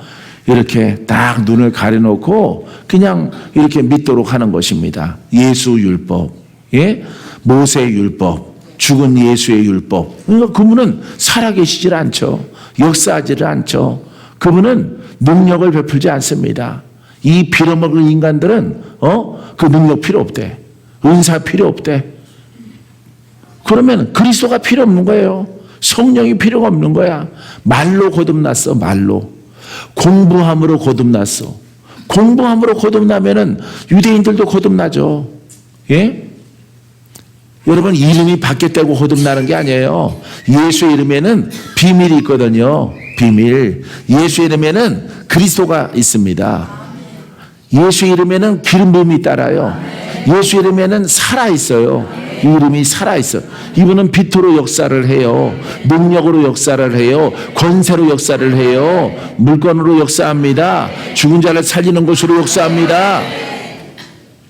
이렇게 딱 눈을 가려놓고 그냥 이렇게 믿도록 하는 것입니다. 예수 율법, 예? 모세 율법, 죽은 예수의 율법. 그러니까 그분은 살아계시질 않죠. 역사하지를 않죠. 그분은 능력을 베풀지 않습니다. 이 빌어먹을 인간들은 그 능력 필요 없대. 은사 필요 없대. 그러면 그리스도가 필요 없는 거예요. 성령이 필요가 없는 거야. 말로 거듭났어. 말로. 공부함으로 거듭났어. 공부함으로 거듭나면은 유대인들도 거듭나죠. 예? 여러분, 이름이 바뀌었다고 거듭나는 게 아니에요. 예수 이름에는 비밀이 있거든요. 비밀. 예수 이름에는 그리스도가 있습니다. 예수 이름에는 기름 부음이 따라요. 예수 이름에는 살아있어요. 이 이름이 살아있어요. 이분은 빛으로 역사를 해요. 능력으로 역사를 해요. 권세로 역사를 해요. 물건으로 역사합니다. 죽은 자를 살리는 것으로 역사합니다.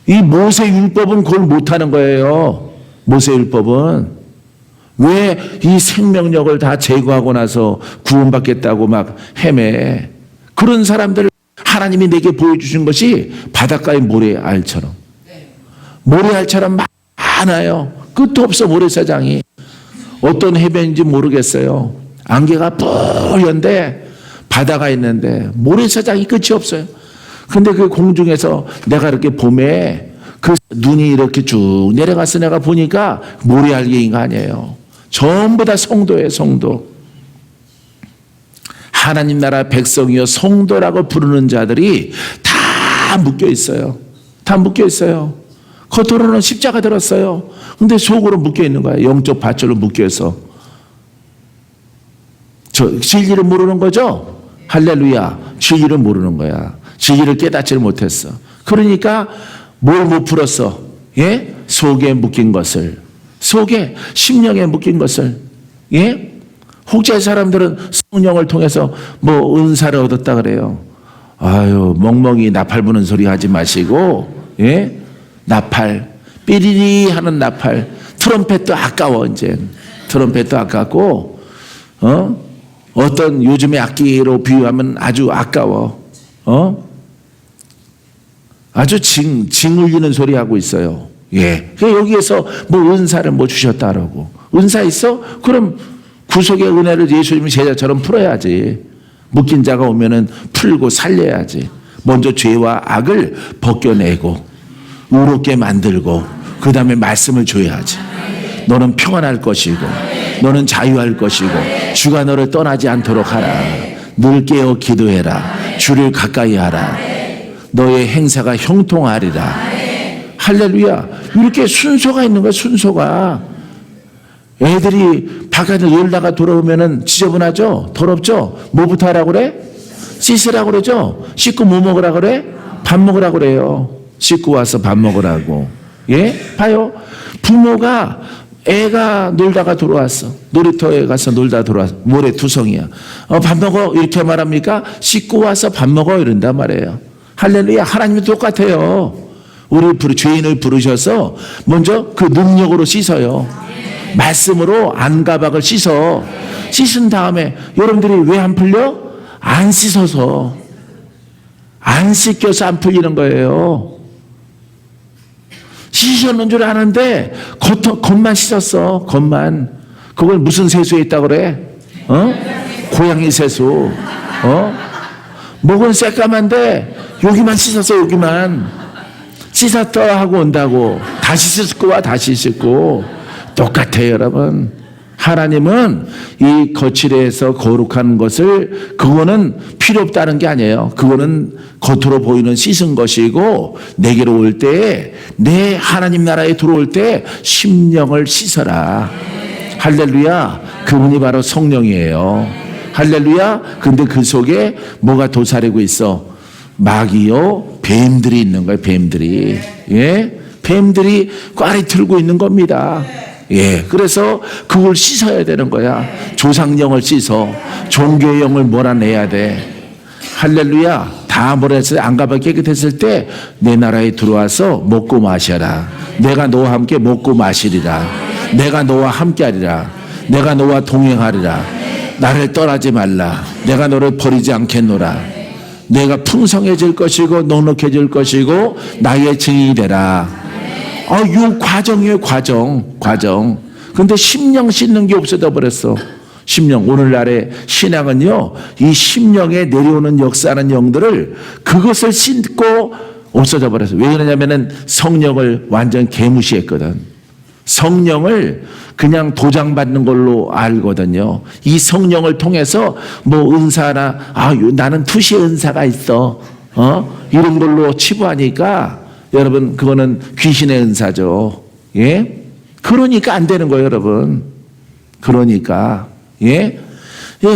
이 모세 율법은 그걸 못하는 거예요. 모세 율법은. 왜 이 생명력을 다 제거하고 나서 구원받겠다고 막 헤매. 그런 사람들 하나님이 내게 보여주신 것이 바닷가의 모래알처럼. 모래알처럼 많아요. 끝도 없어. 모래사장이. 어떤 해변인지 모르겠어요. 안개가 뽀얀데 바다가 있는데 모래사장이 끝이 없어요. 근데 그 공중에서 내가 이렇게 봄에 그 눈이 이렇게 쭉 내려가서 내가 보니까 모래알갱이가 아니에요. 전부 다 성도예요. 성도. 하나님 나라 백성이요 성도라고 부르는 자들이 다 묶여 있어요. 다 묶여 있어요. 겉으로는 십자가 들었어요. 근데 속으로 묶여 있는 거야. 영적 밧줄로 묶여서. 진리를 모르는 거죠? 할렐루야. 진리를 모르는 거야. 진리를 깨닫지를 못했어. 그러니까 뭘 못 풀었어? 예? 속에 묶인 것을. 속에, 심령에 묶인 것을. 예? 혹자의 사람들은 성령을 통해서 뭐 은사를 얻었다 그래요. 아유, 멍멍이 나팔 부는 소리 하지 마시고, 예? 나팔, 삐리리 하는 나팔, 트럼펫도 아까워, 이제. 트럼펫도 아깝고, 어떤 요즘의 악기로 비유하면 아주 아까워. 아주 징 울리는 소리 하고 있어요. 예. 여기에서 뭐 은사를 뭐 주셨다라고. 은사 있어? 그럼 구속의 은혜를 예수님의 제자처럼 풀어야지. 묶인 자가 오면은 풀고 살려야지. 먼저 죄와 악을 벗겨내고, 의롭게 만들고, 그 다음에 말씀을 줘야지. 너는 평안할 것이고, 너는 자유할 것이고, 주가 너를 떠나지 않도록 하라. 늘 깨어 기도해라. 주를 가까이 하라. 너의 행사가 형통하리라. 할렐루야. 이렇게 순서가 있는 거야. 순서가. 애들이 바깥에 놀다가 돌아오면은 지저분하죠? 더럽죠? 뭐부터 하라고 그래? 씻으라고 그러죠? 씻고 뭐 먹으라고 그래? 밥 먹으라고 그래요. 씻고 와서 밥 먹으라고. 예? 봐요. 부모가 애가 놀다가 돌아왔어. 놀이터에 가서 놀다 돌아왔어. 모래투성이야. 밥 먹어. 이렇게 말합니까? 씻고 와서 밥 먹어. 이런단 말이에요. 할렐루야. 하나님이 똑같아요. 우리 죄인을 부르셔서 먼저 그 능력으로 씻어요. 말씀으로 안가박을 씻어. 씻은 다음에 여러분들이 왜 안 풀려? 안 씻어서. 안 씻겨서 안 풀리는 거예요. 씻으셨는 줄 아는데 겉만 씻었어. 겉만. 그걸 무슨 세수에 있다 그래? 고양이 세수. 목은 새까만데 여기만 씻었어. 여기만 씻었다 하고 온다고. 다시 씻고 와. 다시 씻고. 똑같아요 여러분. 하나님은 이 거칠에서 거룩한 것을, 그거는 필요 없다는 게 아니에요. 그거는 겉으로 보이는 씻은 것이고, 내게로 올 때, 내 하나님 나라에 들어올 때 심령을 씻어라. 할렐루야. 그분이 바로 성령이에요. 할렐루야. 근데 그 속에 뭐가 도사리고 있어? 마귀요, 뱀들이 있는 거예요. 뱀들이. 예? 뱀들이 꽈리 틀고 있는 겁니다. 예, 그래서 그걸 씻어야 되는 거야. 조상령을 씻어. 종교의 영을 몰아내야 돼. 할렐루야. 다 몰아냈을 때, 안가봐 깨끗했을 때 내 나라에 들어와서 먹고 마셔라. 내가 너와 함께 먹고 마시리라. 내가 너와 함께하리라. 내가 너와 동행하리라. 나를 떠나지 말라. 내가 너를 버리지 않겠노라. 내가 풍성해질 것이고 넉넉해질 것이고 나의 증인이 되라. 이 과정이에요. 과정. 근데 심령 씻는 게 없어져 버렸어. 심령. 오늘날의 신앙은요, 이 심령에 내려오는 역사하는 영들을, 그것을 씻고 없어져 버렸어. 왜 그러냐면은 성령을 완전 개무시했거든. 성령을 그냥 도장 받는 걸로 알거든요. 이 성령을 통해서 뭐 은사나, 나는 투시 은사가 있어. 이런 걸로 치부하니까 여러분, 그거는 귀신의 은사죠. 예? 그러니까 안 되는 거예요, 여러분. 그러니까. 예?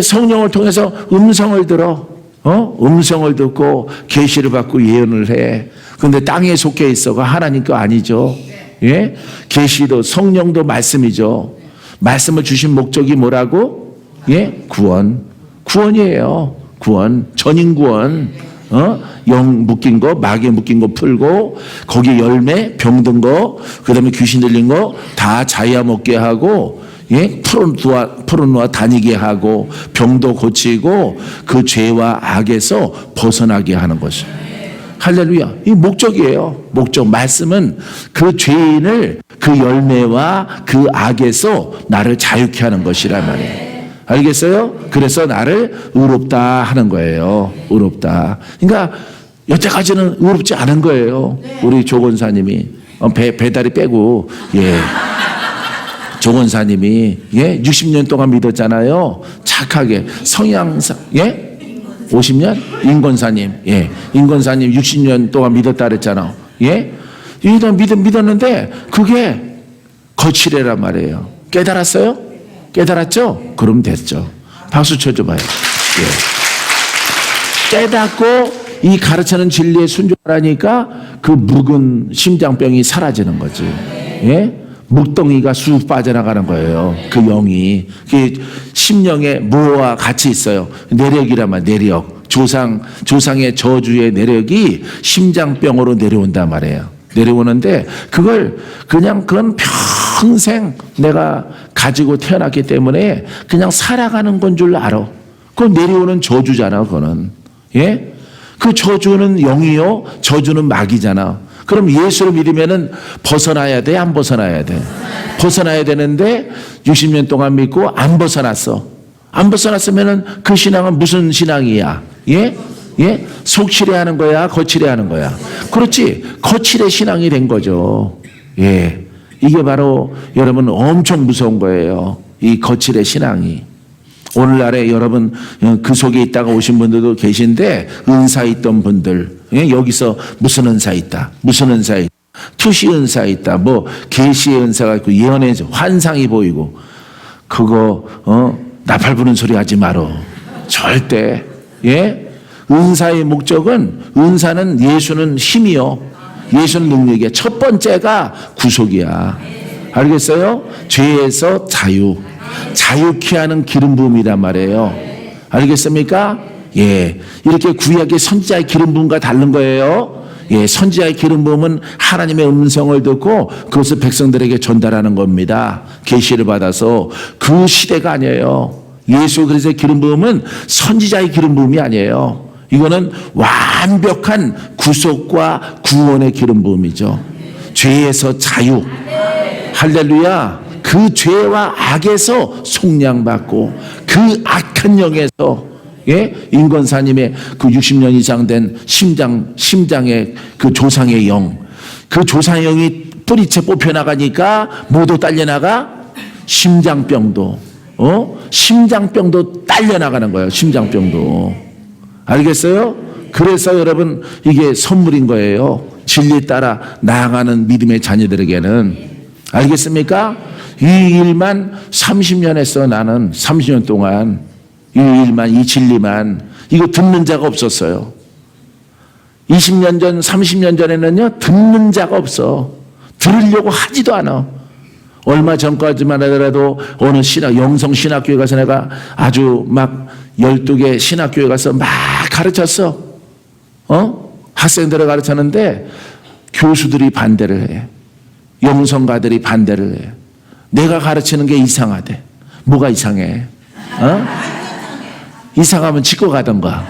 성령을 통해서 음성을 들어. 음성을 듣고 계시를 받고 예언을 해. 근데 땅에 속해 있어. 그 하나님 거 아니죠. 예? 계시도 성령도 말씀이죠. 말씀을 주신 목적이 뭐라고? 예? 구원이에요. 구원. 전인 구원. 영 묶인 거, 마귀 묶인 거 풀고, 거기 열매, 병든 거, 그 다음에 귀신 들린 거 다 자야 먹게 하고, 예? 풀어놓아 다니게 하고, 병도 고치고, 그 죄와 악에서 벗어나게 하는 것이에요. 할렐루야. 이 목적이에요. 목적. 말씀은 그 죄인을 그 열매와 그 악에서 나를 자유케 하는 것이란 말이에요. 알겠어요? 그래서 나를 의롭다 하는 거예요. 의롭다. 그러니까 여태까지는 의롭지 않은 거예요. 우리 조건사님이 배다리 빼고, 예, 조건사님이, 예, 60년 동안 믿었잖아요. 착하게 성향상, 예, 50년 인권사님, 예, 인권사님 60년 동안 믿었다 그랬잖아. 예, 믿었는데 그게 거칠애란 말이에요. 깨달았어요? 깨달았죠? 그럼 됐죠. 박수 쳐줘봐요. 예. 깨닫고 이 가르치는 진리에 순종하니까 그 묵은 심장병이 사라지는 거지. 예? 묵덩이가 쑥 빠져나가는 거예요. 그 영이. 그 심령에 무엇과 같이 있어요. 내력이란 말, 내력. 조상의 저주의 내력이 심장병으로 내려온단 말이에요. 내려오는데 그건 평생 내가 가지고 태어났기 때문에 그냥 살아가는 건 줄 알아. 그건 내려오는 저주잖아, 그거는. 예? 그 저주는 영이요, 저주는 마귀잖아. 그럼 예수를 믿으면은 벗어나야 돼, 안 벗어나야 돼? 벗어나야 되는데 60년 동안 믿고 안 벗어났어. 안 벗어났으면은 그 신앙은 무슨 신앙이야? 예? 예? 속칠해 하는 거야, 거칠해 하는 거야? 그렇지. 거칠해 신앙이 된 거죠. 예. 이게 바로 여러분 엄청 무서운 거예요. 이 거칠의 신앙이. 오늘날에 여러분 그 속에 있다가 오신 분들도 계신데, 은사 있던 분들, 여기서 무슨 은사 있다, 무슨 은사 있다, 투시 은사 있다, 뭐 계시의 은사가 있고 예언의 환상이 보이고, 그거 나팔 부는 소리 하지 마라. 절대. 예? 은사의 목적은, 은사는 예수는 힘이요, 예수는 능력이야. 첫 번째가 구속이야. 알겠어요? 죄에서 자유케 하는 기름 부음이란 말이에요. 알겠습니까? 예. 이렇게 구약의 선지자의 기름 부음과 다른 거예요. 예. 선지자의 기름 부음은 하나님의 음성을 듣고 그것을 백성들에게 전달하는 겁니다. 계시를 받아서. 그 시대가 아니에요. 예수 그리스도의 기름 부음은 선지자의 기름 부음이 아니에요. 이거는 완벽한 구속과 구원의 기름 부음이죠. 죄에서 자유. 할렐루야. 그 죄와 악에서 속량받고 그 악한 영에서 인권사님의 그 60년 이상 된 심장의 그 조상의 영, 그 조상의 영이 뿌리채 뽑혀나가니까 뭐도 딸려나가? 심장병도 딸려나가는 거예요. 심장병도. 알겠어요? 그래서 여러분 이게 선물인 거예요. 진리 따라 나아가는 믿음의 자녀들에게는. 알겠습니까? 이 일만 30년 했어. 나는 30년 동안 이 일만, 이 진리만. 이거 듣는 자가 없었어요. 20년 전, 30년 전에는요, 듣는 자가 없어. 들으려고 하지도 않아. 얼마 전까지만 하더라도 어느 영성 신학교에 가서 내가 아주 막 12개 신학교에 가서 막 가르쳤어. 학생들을 가르쳤는데 교수들이 반대를 해. 영성가들이 반대를 해. 내가 가르치는 게 이상하대. 뭐가 이상해? 이상하면 짓고 가던가.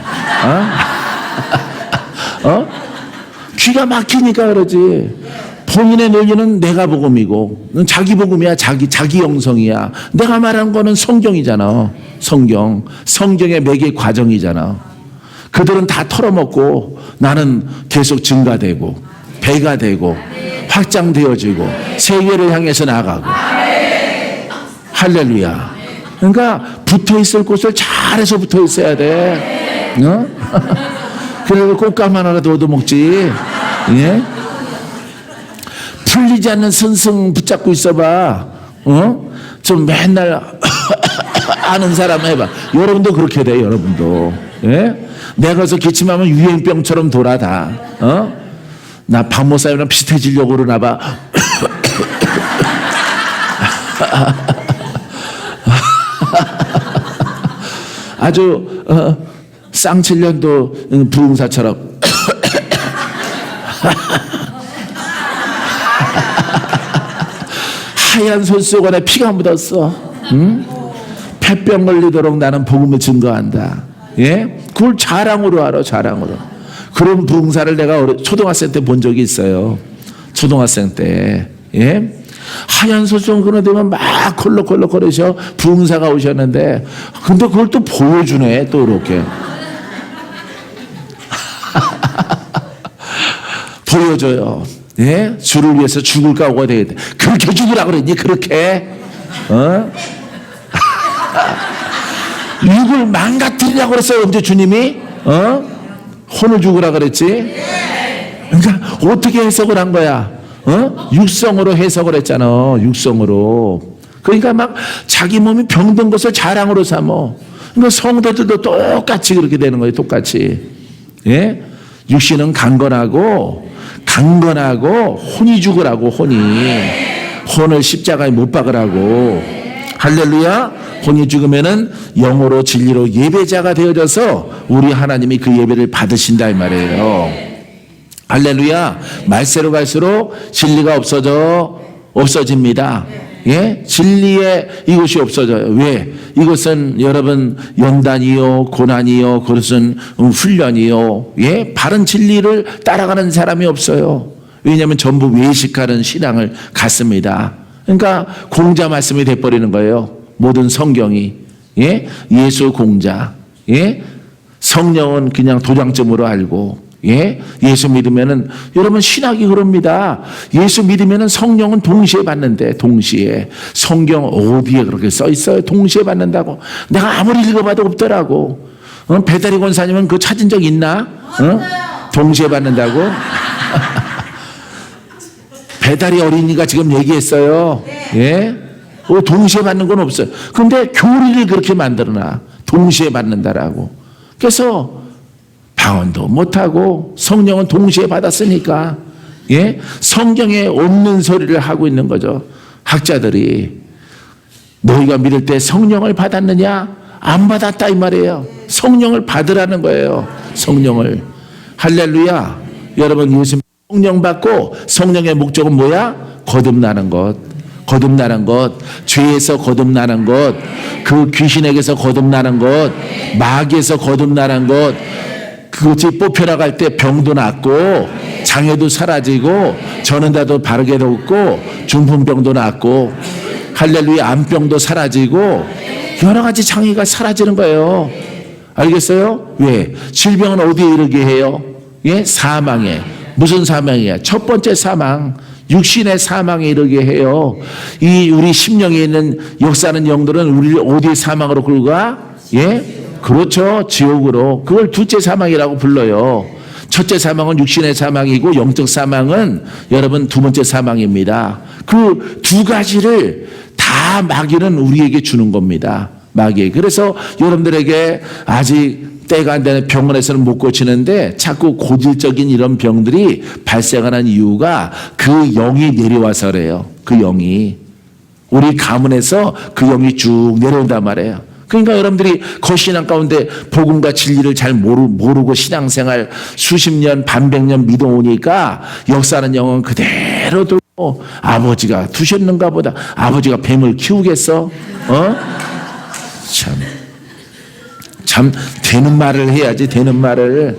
귀가 막히니까 그러지. 본인의 논리는 내가 복음이고, 자기 복음이야. 자기 영성이야. 내가 말한 거는 성경이잖아. 성경의 매개 과정이잖아. 그들은 다 털어먹고 나는 계속 증가되고 배가 되고 확장되어지고 세계를 향해서 나가고. 할렐루야. 그러니까 붙어있을 곳을 잘해서 붙어있어야 돼. 그래도 꽃감 하나라도 얻어먹지. 예? 풀리지 않는 스승 붙잡고 있어봐. 좀 맨날 아는 사람 해봐. 여러분도 그렇게 돼. 여러분도. 예? 내가 가서 기침하면 유행병처럼 돌아 다. 나 박모사님이랑 비슷해지려고 그러나 봐. 아주 쌍칠년도 부흥사처럼 하얀 손수건에 피가 묻었어. 폐병 걸리도록 나는 복음을 증거한다. 예? 그걸 자랑으로 알아. 자랑으로. 그런 부흥사를 내가 초등학생 때 본 적이 있어요. 초등학생 때. 예? 하얀 손수건 끊어대면 막 콜록콜록거리셔. 부흥사가 오셨는데 근데 그걸 또 보여주네. 또 이렇게 보여줘요. 예? 주를 위해서 죽을 각오가 되겠다. 그렇게 죽으라 그랬니? 그렇게? 육을 망가뜨리라고 그랬어요. 언제 주님이? 혼을 죽으라 그랬지? 그러니까 어떻게 해석을 한 거야? 육성으로 해석을 했잖아. 육성으로. 그러니까 막 자기 몸이 병든 것을 자랑으로 삼어. 그러니까 성도들도 똑같이 그렇게 되는 거예요. 똑같이. 예? 육신은 강건하고 혼이 죽으라고. 혼을 십자가에 못 박으라고. 할렐루야. 혼이 죽으면은 영으로 진리로 예배자가 되어져서 우리 하나님이 그 예배를 받으신다 이 말이에요. 할렐루야. 말세로 갈수록 진리가 없어집니다. 예? 진리의 이것이 없어져요. 왜? 이것은 여러분 연단이요, 고난이요, 그것은 훈련이요. 예? 바른 진리를 따라가는 사람이 없어요. 왜냐하면 전부 외식하는 신앙을 갖습니다. 그러니까 공자 말씀이 돼버리는 거예요. 모든 성경이. 예? 예수 공자. 예? 성령은 그냥 도장점으로 알고. 예? 예수 믿으면은, 여러분 신학이 그럽니다. 예수 믿으면은 성령은 동시에 받는데, 동시에. 성경 어디에 그렇게 써 있어요? 동시에 받는다고. 내가 아무리 읽어봐도 없더라고. 배다리 권사님은 그거 찾은 적 있나? 동시에 받는다고? 배다리 어린이가 지금 얘기했어요. 예? 동시에 받는 건 없어요. 근데 교리를 그렇게 만들어놔. 동시에 받는다라고. 그래서 방언도 못하고 성령은 동시에 받았으니까, 예? 성경에 없는 소리를 하고 있는 거죠. 학자들이. 너희가 믿을 때 성령을 받았느냐? 안 받았다 이 말이에요. 성령을 받으라는 거예요. 성령을. 할렐루야. 여러분 예수 성령 받고, 성령의 목적은 뭐야? 거듭나는 것. 거듭나는 것, 죄에서 거듭나는 것, 그 귀신에게서 거듭나는 것, 마귀에서 거듭나는 것, 그것이 뽑혀나갈 때 병도 낫고 장애도 사라지고 전은다도 바르게 돋고 중풍병도 낫고. 할렐루야. 암병도 사라지고 여러 가지 장애가 사라지는 거예요. 알겠어요? 왜? 질병은 어디에 이르게 해요? 예? 사망에. 무슨 사망이야? 첫 번째 사망. 육신의 사망에 이르게 해요. 이 우리 심령에 있는 역사하는 영들은 우리를 어디에 사망으로 끌고 가? 예? 그렇죠. 지옥으로. 그걸 둘째 사망이라고 불러요. 첫째 사망은 육신의 사망이고 영적 사망은 여러분 두 번째 사망입니다. 그 두 가지를 다 마귀는 우리에게 주는 겁니다. 마귀. 그래서 여러분들에게 아직 때가 안 되는 병원에서는 못 고치는데 자꾸 고질적인 이런 병들이 발생하는 이유가 그 영이 내려와서 그래요. 그 영이. 우리 가문에서 그 영이 쭉 내려온단 말이에요. 그러니까 여러분들이 거신앙 가운데 복음과 진리를 잘 모르고 신앙생활 수십 년, 반백년 믿어오니까 역사하는 영은 그대로 들고 아버지가 두셨는가 보다. 아버지가 뱀을 키우겠어? 참 되는 말을 해야지. 되는 말을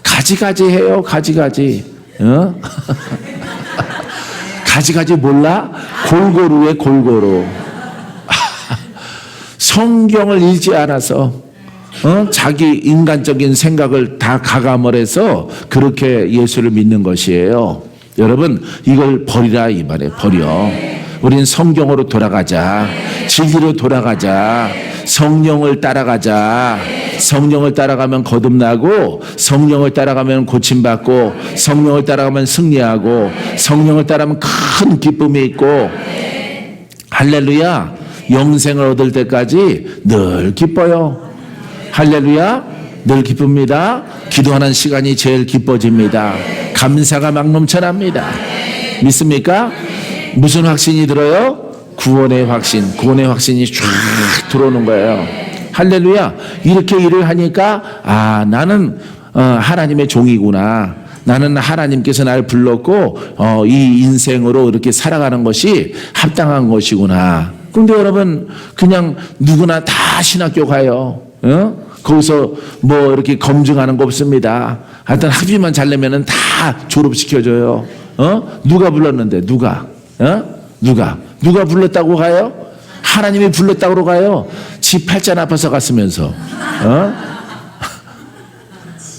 가지가지 해요. 가지가지. 가지가지 몰라? 골고루에 골고루. 성경을 읽지 않아서 자기 인간적인 생각을 다 가감을 해서 그렇게 예수를 믿는 것이에요. 여러분 이걸 버리라 이 말이에요. 버려. 우린 성경으로 돌아가자. 진리로 돌아가자. 성령을 따라가자. 성령을 따라가면 거듭나고 성령을 따라가면 고침받고 성령을 따라가면 승리하고 성령을 따라가면 큰 기쁨이 있고 할렐루야. 영생을 얻을 때까지 늘 기뻐요. 할렐루야. 늘 기쁩니다. 기도하는 시간이 제일 기뻐집니다. 감사가 막 넘쳐납니다. 믿습니까? 무슨 확신이 들어요? 구원의 확신. 구원의 확신이 쫙 들어오는 거예요. 할렐루야. 이렇게 일을 하니까 나는 하나님의 종이구나. 나는 하나님께서 날 불렀고 이 인생으로 이렇게 살아가는 것이 합당한 것이구나. 근데 여러분 그냥 누구나 다 신학교 가요. 거기서 뭐 이렇게 검증하는 거 없습니다. 하여튼 학비만 잘 내면은 다 졸업시켜줘요. 누가 불렀는데 누가 불렀다고 가요? 하나님이 불렀다고 가요. 지 팔자 나빠서 갔으면서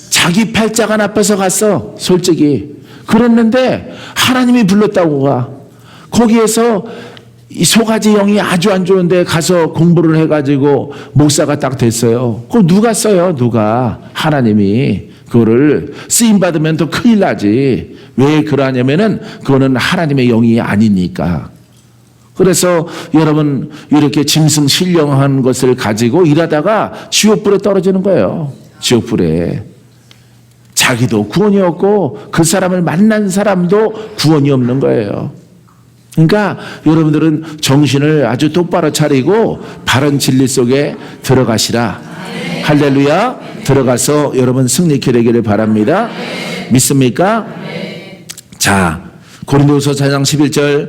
자기 팔자가 나빠서 갔어. 솔직히 그랬는데 하나님이 불렀다고 가. 거기에서 이 소가지 영이 아주 안 좋은데 가서 공부를 해가지고 목사가 딱 됐어요. 그거 누가 써요? 누가? 하나님이. 그거를 쓰임받으면 더 큰일 나지. 왜 그러냐면은 그거는 하나님의 영이 아니니까. 그래서 여러분 이렇게 짐승 신령한 것을 가지고 일하다가 지옥불에 떨어지는 거예요. 지옥불에. 자기도 구원이 없고 그 사람을 만난 사람도 구원이 없는 거예요. 그러니까 여러분들은 정신을 아주 똑바로 차리고 바른 진리 속에 들어가시라. 할렐루야. 들어가서 여러분 승리케 되기를 바랍니다. 믿습니까? 자, 고린도서 4장 11절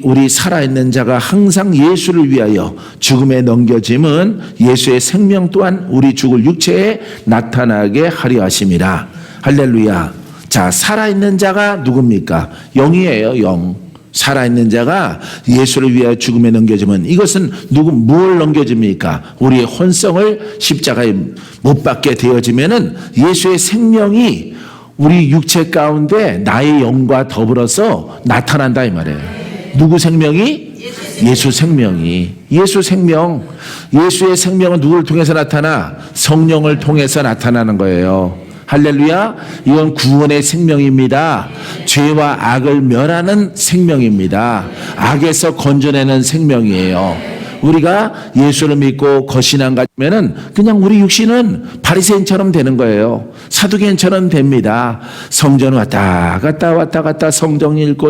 우리 살아있는 자가 항상 예수를 위하여 죽음에 넘겨짐은 예수의 생명 또한 우리 죽을 육체에 나타나게 하려 하심이라. 할렐루야. 자, 살아있는 자가 누굽니까? 영이에요. 영. 살아있는 자가 예수를 위하여 죽음에 넘겨지면 이것은 뭘 넘겨집니까? 우리의 혼성을 십자가에 못 박게 되어지면은 예수의 생명이 우리 육체 가운데 나의 영과 더불어서 나타난다 이 말이에요. 누구 생명이? 예수 생명이. 예수 생명. 예수의 생명은 누구를 통해서 나타나? 성령을 통해서 나타나는 거예요. 할렐루야. 이건 구원의 생명입니다. 죄와 악을 멸하는 생명입니다. 악에서 건져내는 생명이에요. 우리가 예수를 믿고 거신앙 가지면은 그냥 우리 육신은 바리새인처럼 되는 거예요. 사두개인처럼 됩니다. 성전 왔다 갔다 성경 읽고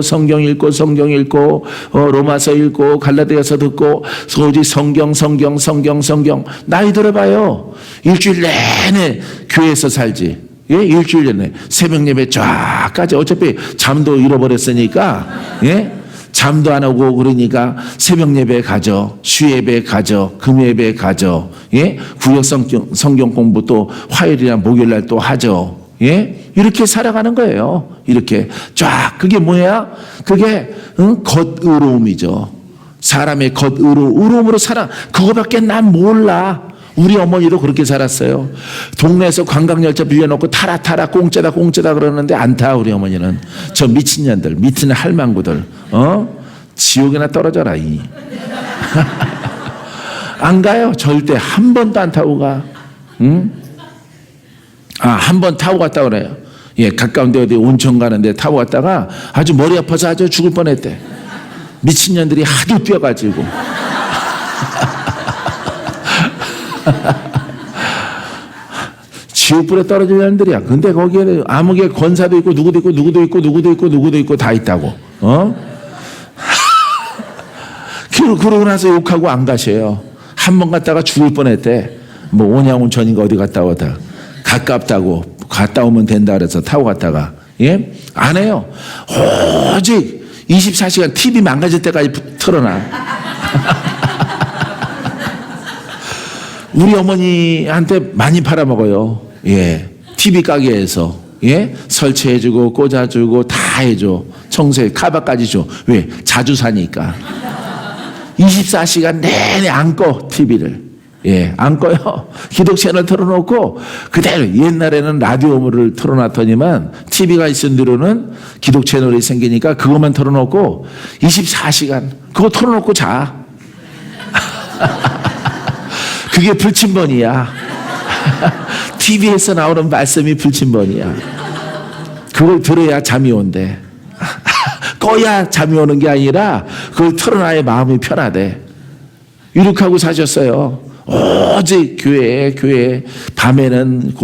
로마서 읽고 갈라디아서 듣고 오직 성경 나이 들어봐요. 일주일 내내 교회에서 살지. 예? 일주일 내내 새벽 예배 쫙까지 어차피 잠도 잃어버렸으니까 예? 잠도 안 오고 그러니까 새벽 예배 가죠. 수예배 가죠. 금예배 가죠. 예? 구역 성경 공부 또 화요일이나 목요일 날 또 하죠. 예? 이렇게 살아가는 거예요. 이렇게 쫙. 그게 뭐야? 그게 겉의로움이죠. 사람의 의로움으로 살아. 그거밖에 난 몰라. 우리 어머니도 그렇게 살았어요. 동네에서 관광열차 빌려놓고 타라 공짜다 그러는데 안 타. 우리 어머니는. 저 미친년들, 미친 할망구들, 지옥이나 떨어져라. 안 가요. 절대 한 번도 안 타고 가. 응? 한 번 타고 갔다 그래요. 예, 가까운데 어디 온천 가는데 타고 갔다가 아주 머리 아파서 아주 죽을 뻔했대. 미친년들이 하도 뛰어가지고. 지옥불에 떨어질 년들이야. 근데 거기에 암흑의 권사도 있고 누구도 있고 다 있다고. 그러고 나서 욕하고 안 가셔요. 한 번 갔다가 죽을 뻔했대. 뭐 온양온천인가 어디 갔다 오다 가깝다고 갔다 오면 된다 그래서 타고 갔다가 예? 안 해요. 오직 24시간 TV 망가질 때까지 틀어놔. 우리 어머니한테 많이 팔아먹어요. 예. TV 가게에서. 예. 설치해주고, 꽂아주고, 다 해줘. 청소해, 카바까지 줘. 왜? 자주 사니까. 24시간 내내 안 꺼, TV를. 예. 안 꺼요. 기독 채널 틀어놓고, 그대로 옛날에는 라디오를 틀어놨더니만, TV가 있은 뒤로는 기독 채널이 생기니까 그것만 틀어놓고, 24시간, 그거 틀어놓고 자. 그게 불침번이야. TV에서 나오는 말씀이 불침번이야. 그걸 들어야 잠이 온대. 꺼야 잠이 오는 게 아니라 그걸 틀어놔야 마음이 편하대. 유력하고 사셨어요. 오직 교회 밤에는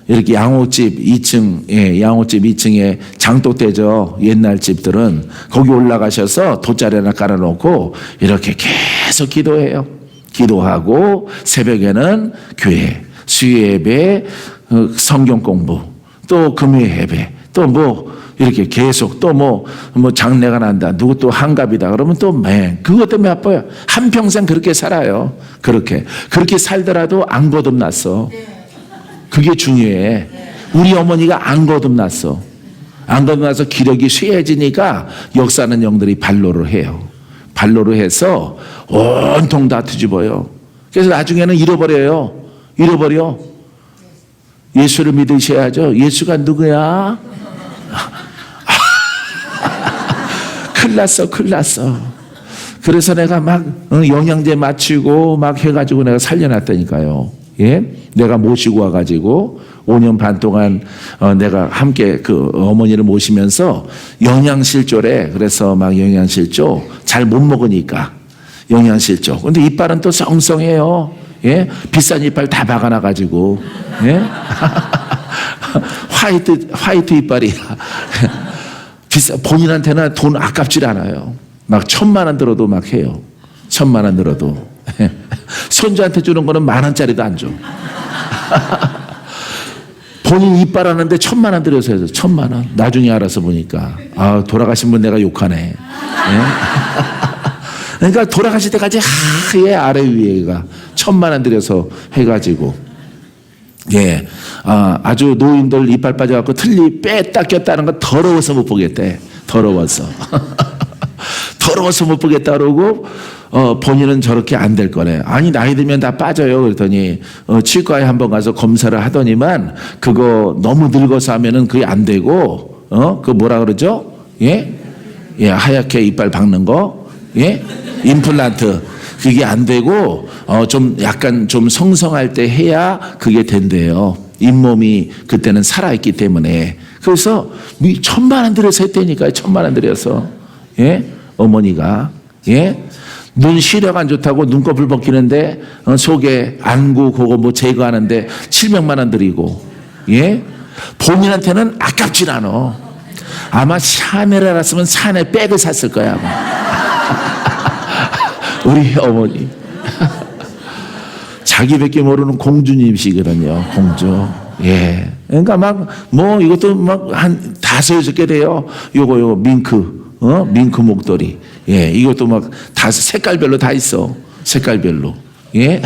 이렇게 양호집 2층, 예, 양호집 2층에 장독대죠. 옛날 집들은 거기 올라가셔서 돗자리 하나 깔아놓고 이렇게 계속 기도해요. 기도하고 새벽에는 교회, 수요예배, 성경 공부, 또 금요일 예배, 또 뭐 이렇게 계속 또 뭐 장례가 난다, 누구 또 한갑이다 그러면 또 그것 때문에 아파요. 한평생 그렇게 살아요. 그렇게 살더라도 안 거듭났어. 그게 중요해. 우리 어머니가 안 거듭났어. 안 거듭나서 기력이 쇠해지니까 역사하는 영들이 발로를 해요. 발로로 해서 온통 다 뒤집어요. 그래서 나중에는 잃어버려. 예수를 믿으셔야죠. 예수가 누구야? 큰일 났어. 그래서 내가 막 영양제 맞추고 막 해가지고 내가 살려놨다니까요. 예? 내가 모시고 와가지고 5년 반 동안 내가 함께 그 어머니를 모시면서 영양실조래. 그래서 막 영양실조 잘 못 먹으니까 영양실조. 근데 이빨은 또 썽썽해요. 예? 비싼 이빨 다 박아놔가지고 예? 화이트 이빨이야. 본인한테는 돈 아깝질 않아요. 막 1,000만 원 들어도 막 해요. 1,000만 원 들어도. 손주한테 주는 거는 10,000원짜리도 안 줘. 본인 이빨 하는데 1,000만 원 들여서 해서 1,000만 원. 나중에 알아서 보니까 돌아가신 분 내가 욕하네. 예? 그러니까 돌아가실 때까지 얘 아래 위에가 1,000만 원 들여서 해가지고 예, 아주 노인들 이빨 빠져갖고 틀니 뺐다 꼈다는 거 더러워서 못 보겠대. 더러워서 못 보겠다 그러고 본인은 저렇게 안 될 거래. 아니 나이 들면 다 빠져요. 그랬더니 치과에 한번 가서 검사를 하더니만 그거 너무 늙어서 하면은 그게 안 되고 그 뭐라 그러죠? 예, 하얗게 이빨 박는 거, 예, 임플란트. 그게 안 되고 좀 약간 좀 성성할 때 해야 그게 된대요. 잇몸이 그때는 살아있기 때문에. 그래서 1,000만 원 들여서 했다니까요. 1,000만 원 들여서. 예? 어머니가. 예? 눈 시력 안 좋다고 눈꺼풀 벗기는데 속에 안구 그거 뭐 제거하는데 700만 원 들이고. 예? 본인한테는 아깝진 않아. 아마 샤넬을 알았으면 샤넬 백을 샀을 거야. 아마. 우리 어머니. 자기밖에 모르는 공주님이시거든요. 공주. 예. 그러니까 막 뭐 이것도 막 한 5-6개 돼요. 요거 밍크. 밍크 목도리. 예. 이것도 막 다 색깔별로 다 있어. 색깔별로. 예.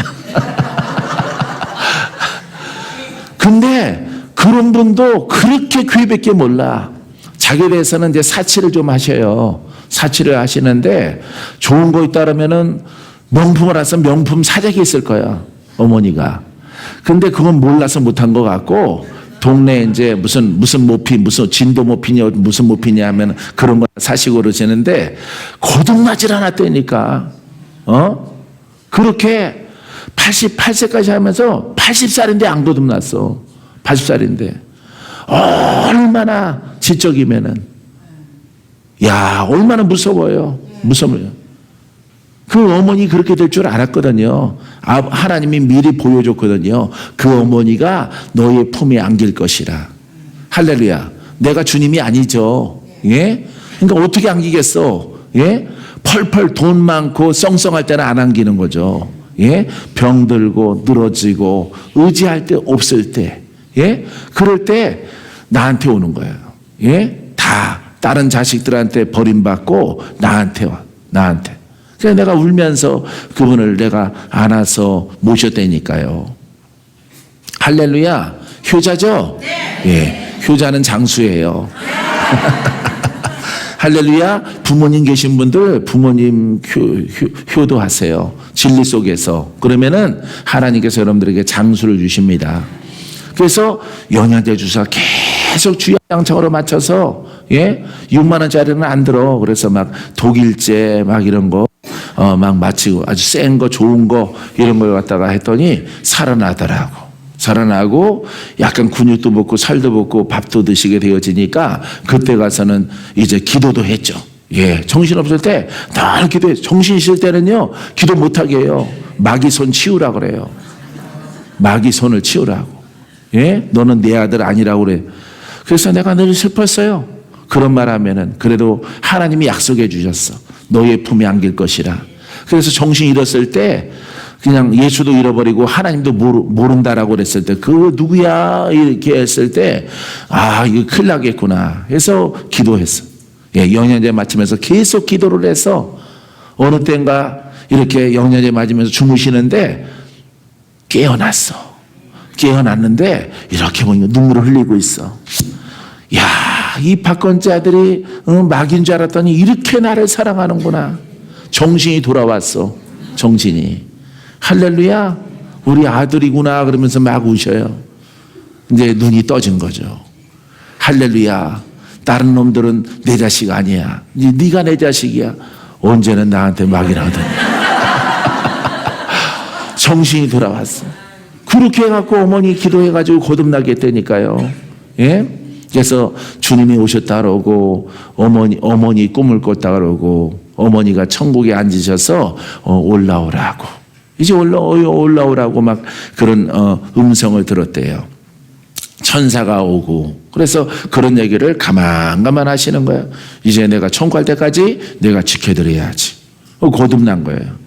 근데 그런 분도 그렇게 교회밖에 몰라. 자기에 대해서는 이제 사치를 좀 하셔요. 사치를 하시는데 좋은 거 있다 그러면은 명품을 사서 명품 사재기 있을 거야, 어머니가. 근데 그건 몰라서 못한 것 같고, 동네에 이제 무슨 모핀, 무슨 진도 모핀이냐, 무슨 모핀이냐 하면 그런 거 사시고 그러시는데, 거듭나질 않았다니까. 그렇게 88세까지 하면서 80살인데 안 거듭났어. 80살인데. 얼마나 지적이면은. 야, 얼마나 무서워요. 무서워요. 그 어머니 그렇게 될 줄 알았거든요. 하나님이 미리 보여줬거든요. 그 어머니가 너의 품에 안길 것이라. 할렐루야. 내가 주님이 아니죠. 예? 그러니까 어떻게 안기겠어? 예? 펄펄 돈 많고 썽썽할 때는 안 안기는 거죠. 예? 병들고 늘어지고 의지할 때 없을 때. 예? 그럴 때 나한테 오는 거예요. 예? 다 다른 자식들한테 버림받고 나한테 와. 나한테. 그래서 내가 울면서 그분을 내가 안아서 모셨다니까요. 할렐루야. 효자죠? 예. 효자는 장수예요. 할렐루야. 부모님 계신 분들 부모님 효도하세요. 진리 속에서. 그러면은 하나님께서 여러분들에게 장수를 주십니다. 그래서 영양제 주사 계속 주양창으로 맞춰서 6만 원짜리는 안 들어. 그래서 막 독일제 막 이런 거 막 마치고 아주 센 거 좋은 거 이런 걸 갖다가 했더니 살아나더라고. 살아나고 약간 근육도 붙고 살도 붙고 밥도 드시게 되어지니까 그때 가서는 이제 기도도 했죠. 예, 정신없을 때 늘 기도해. 정신 있을 때는요 기도 못하게 해요. 마귀 손 치우라 그래요. 마귀 손을 치우라고. 예, 너는 내 아들 아니라고 그래. 그래서 내가 늘 슬펐어요. 그런 말 하면은 그래도 하나님이 약속해 주셨어. 너의 품에 안길 것이라. 그래서 정신 잃었을 때 그냥 예수도 잃어버리고 하나님도 모른다라고 그랬을 때 그 누구야 이렇게 했을 때 아 이거 큰일 나겠구나 해서 기도했어. 예, 영양제 맞으면서 계속 기도를 해서 어느 때인가 이렇게 영양제 맞으면서 주무시는데 깨어났어. 깨어났는데 이렇게 보니까 눈물을 흘리고 있어. 야, 이 박건재 아들이 마귀인 줄 알았더니 이렇게 나를 사랑하는구나. 정신이 돌아왔어. 정신이. 할렐루야. 우리 아들이구나 그러면서 막 우셔요. 이제 눈이 떠진 거죠. 할렐루야. 다른 놈들은 내 자식 아니야. 네가 내 자식이야. 언제는 나한테 막이라더니. 정신이 돌아왔어. 그렇게 해갖고 어머니 기도해가지고 거듭나게 했다니까요. 예? 그래서 주님이 오셨다 그러고 어머니 꿈을 꿨다 그러고 어머니가 천국에 앉으셔서 올라오라고 이제 올라오라고 막 그런 음성을 들었대요. 천사가 오고 그래서 그런 얘기를 가만 하시는 거예요. 이제 내가 천국 갈 때까지 내가 지켜드려야지. 거듭난 거예요.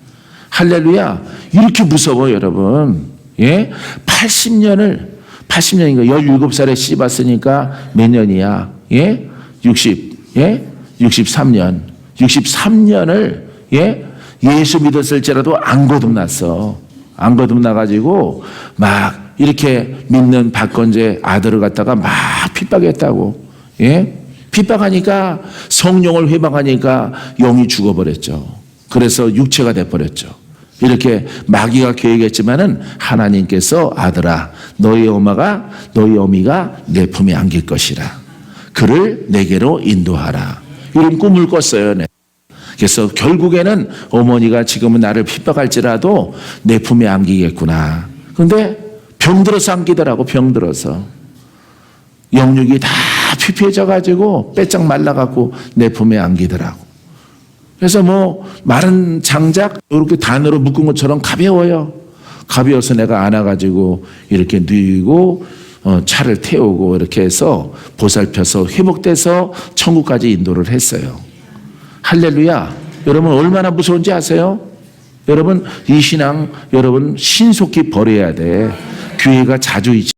할렐루야. 이렇게 무서워 여러분. 예? 80년인가 17살에 씹었으니까 몇 년이야? 예? 63년을 예수 믿었을지라도 안 거듭났어. 안 거듭나가지고 막 이렇게 믿는 박건재 아들을 갖다가 막 핍박했다고. 예? 핍박하니까 성령을 회방하니까 영이 죽어버렸죠. 그래서 육체가 돼버렸죠. 이렇게 마귀가 계획했지만은 하나님께서 아들아 너희 어미가 내 품에 안길 것이라. 그를 내게로 인도하라. 이런 꿈을 꿨어요. 네. 그래서 결국에는 어머니가 지금은 나를 핍박할지라도 내 품에 안기겠구나. 그런데 병들어서 안기더라고. 병들어서. 영육이 다 피폐해져가지고 빼짝 말라갖고 내 품에 안기더라고. 그래서 뭐 마른 장작 이렇게 단으로 묶은 것처럼 가벼워요. 가벼워서 내가 안아가지고 이렇게 누이고 차를 태우고 이렇게 해서 보살펴서 회복돼서 천국까지 인도를 했어요. 할렐루야. 여러분 얼마나 무서운지 아세요? 여러분 이 신앙 여러분 신속히 버려야 돼. 교회가 자주 있지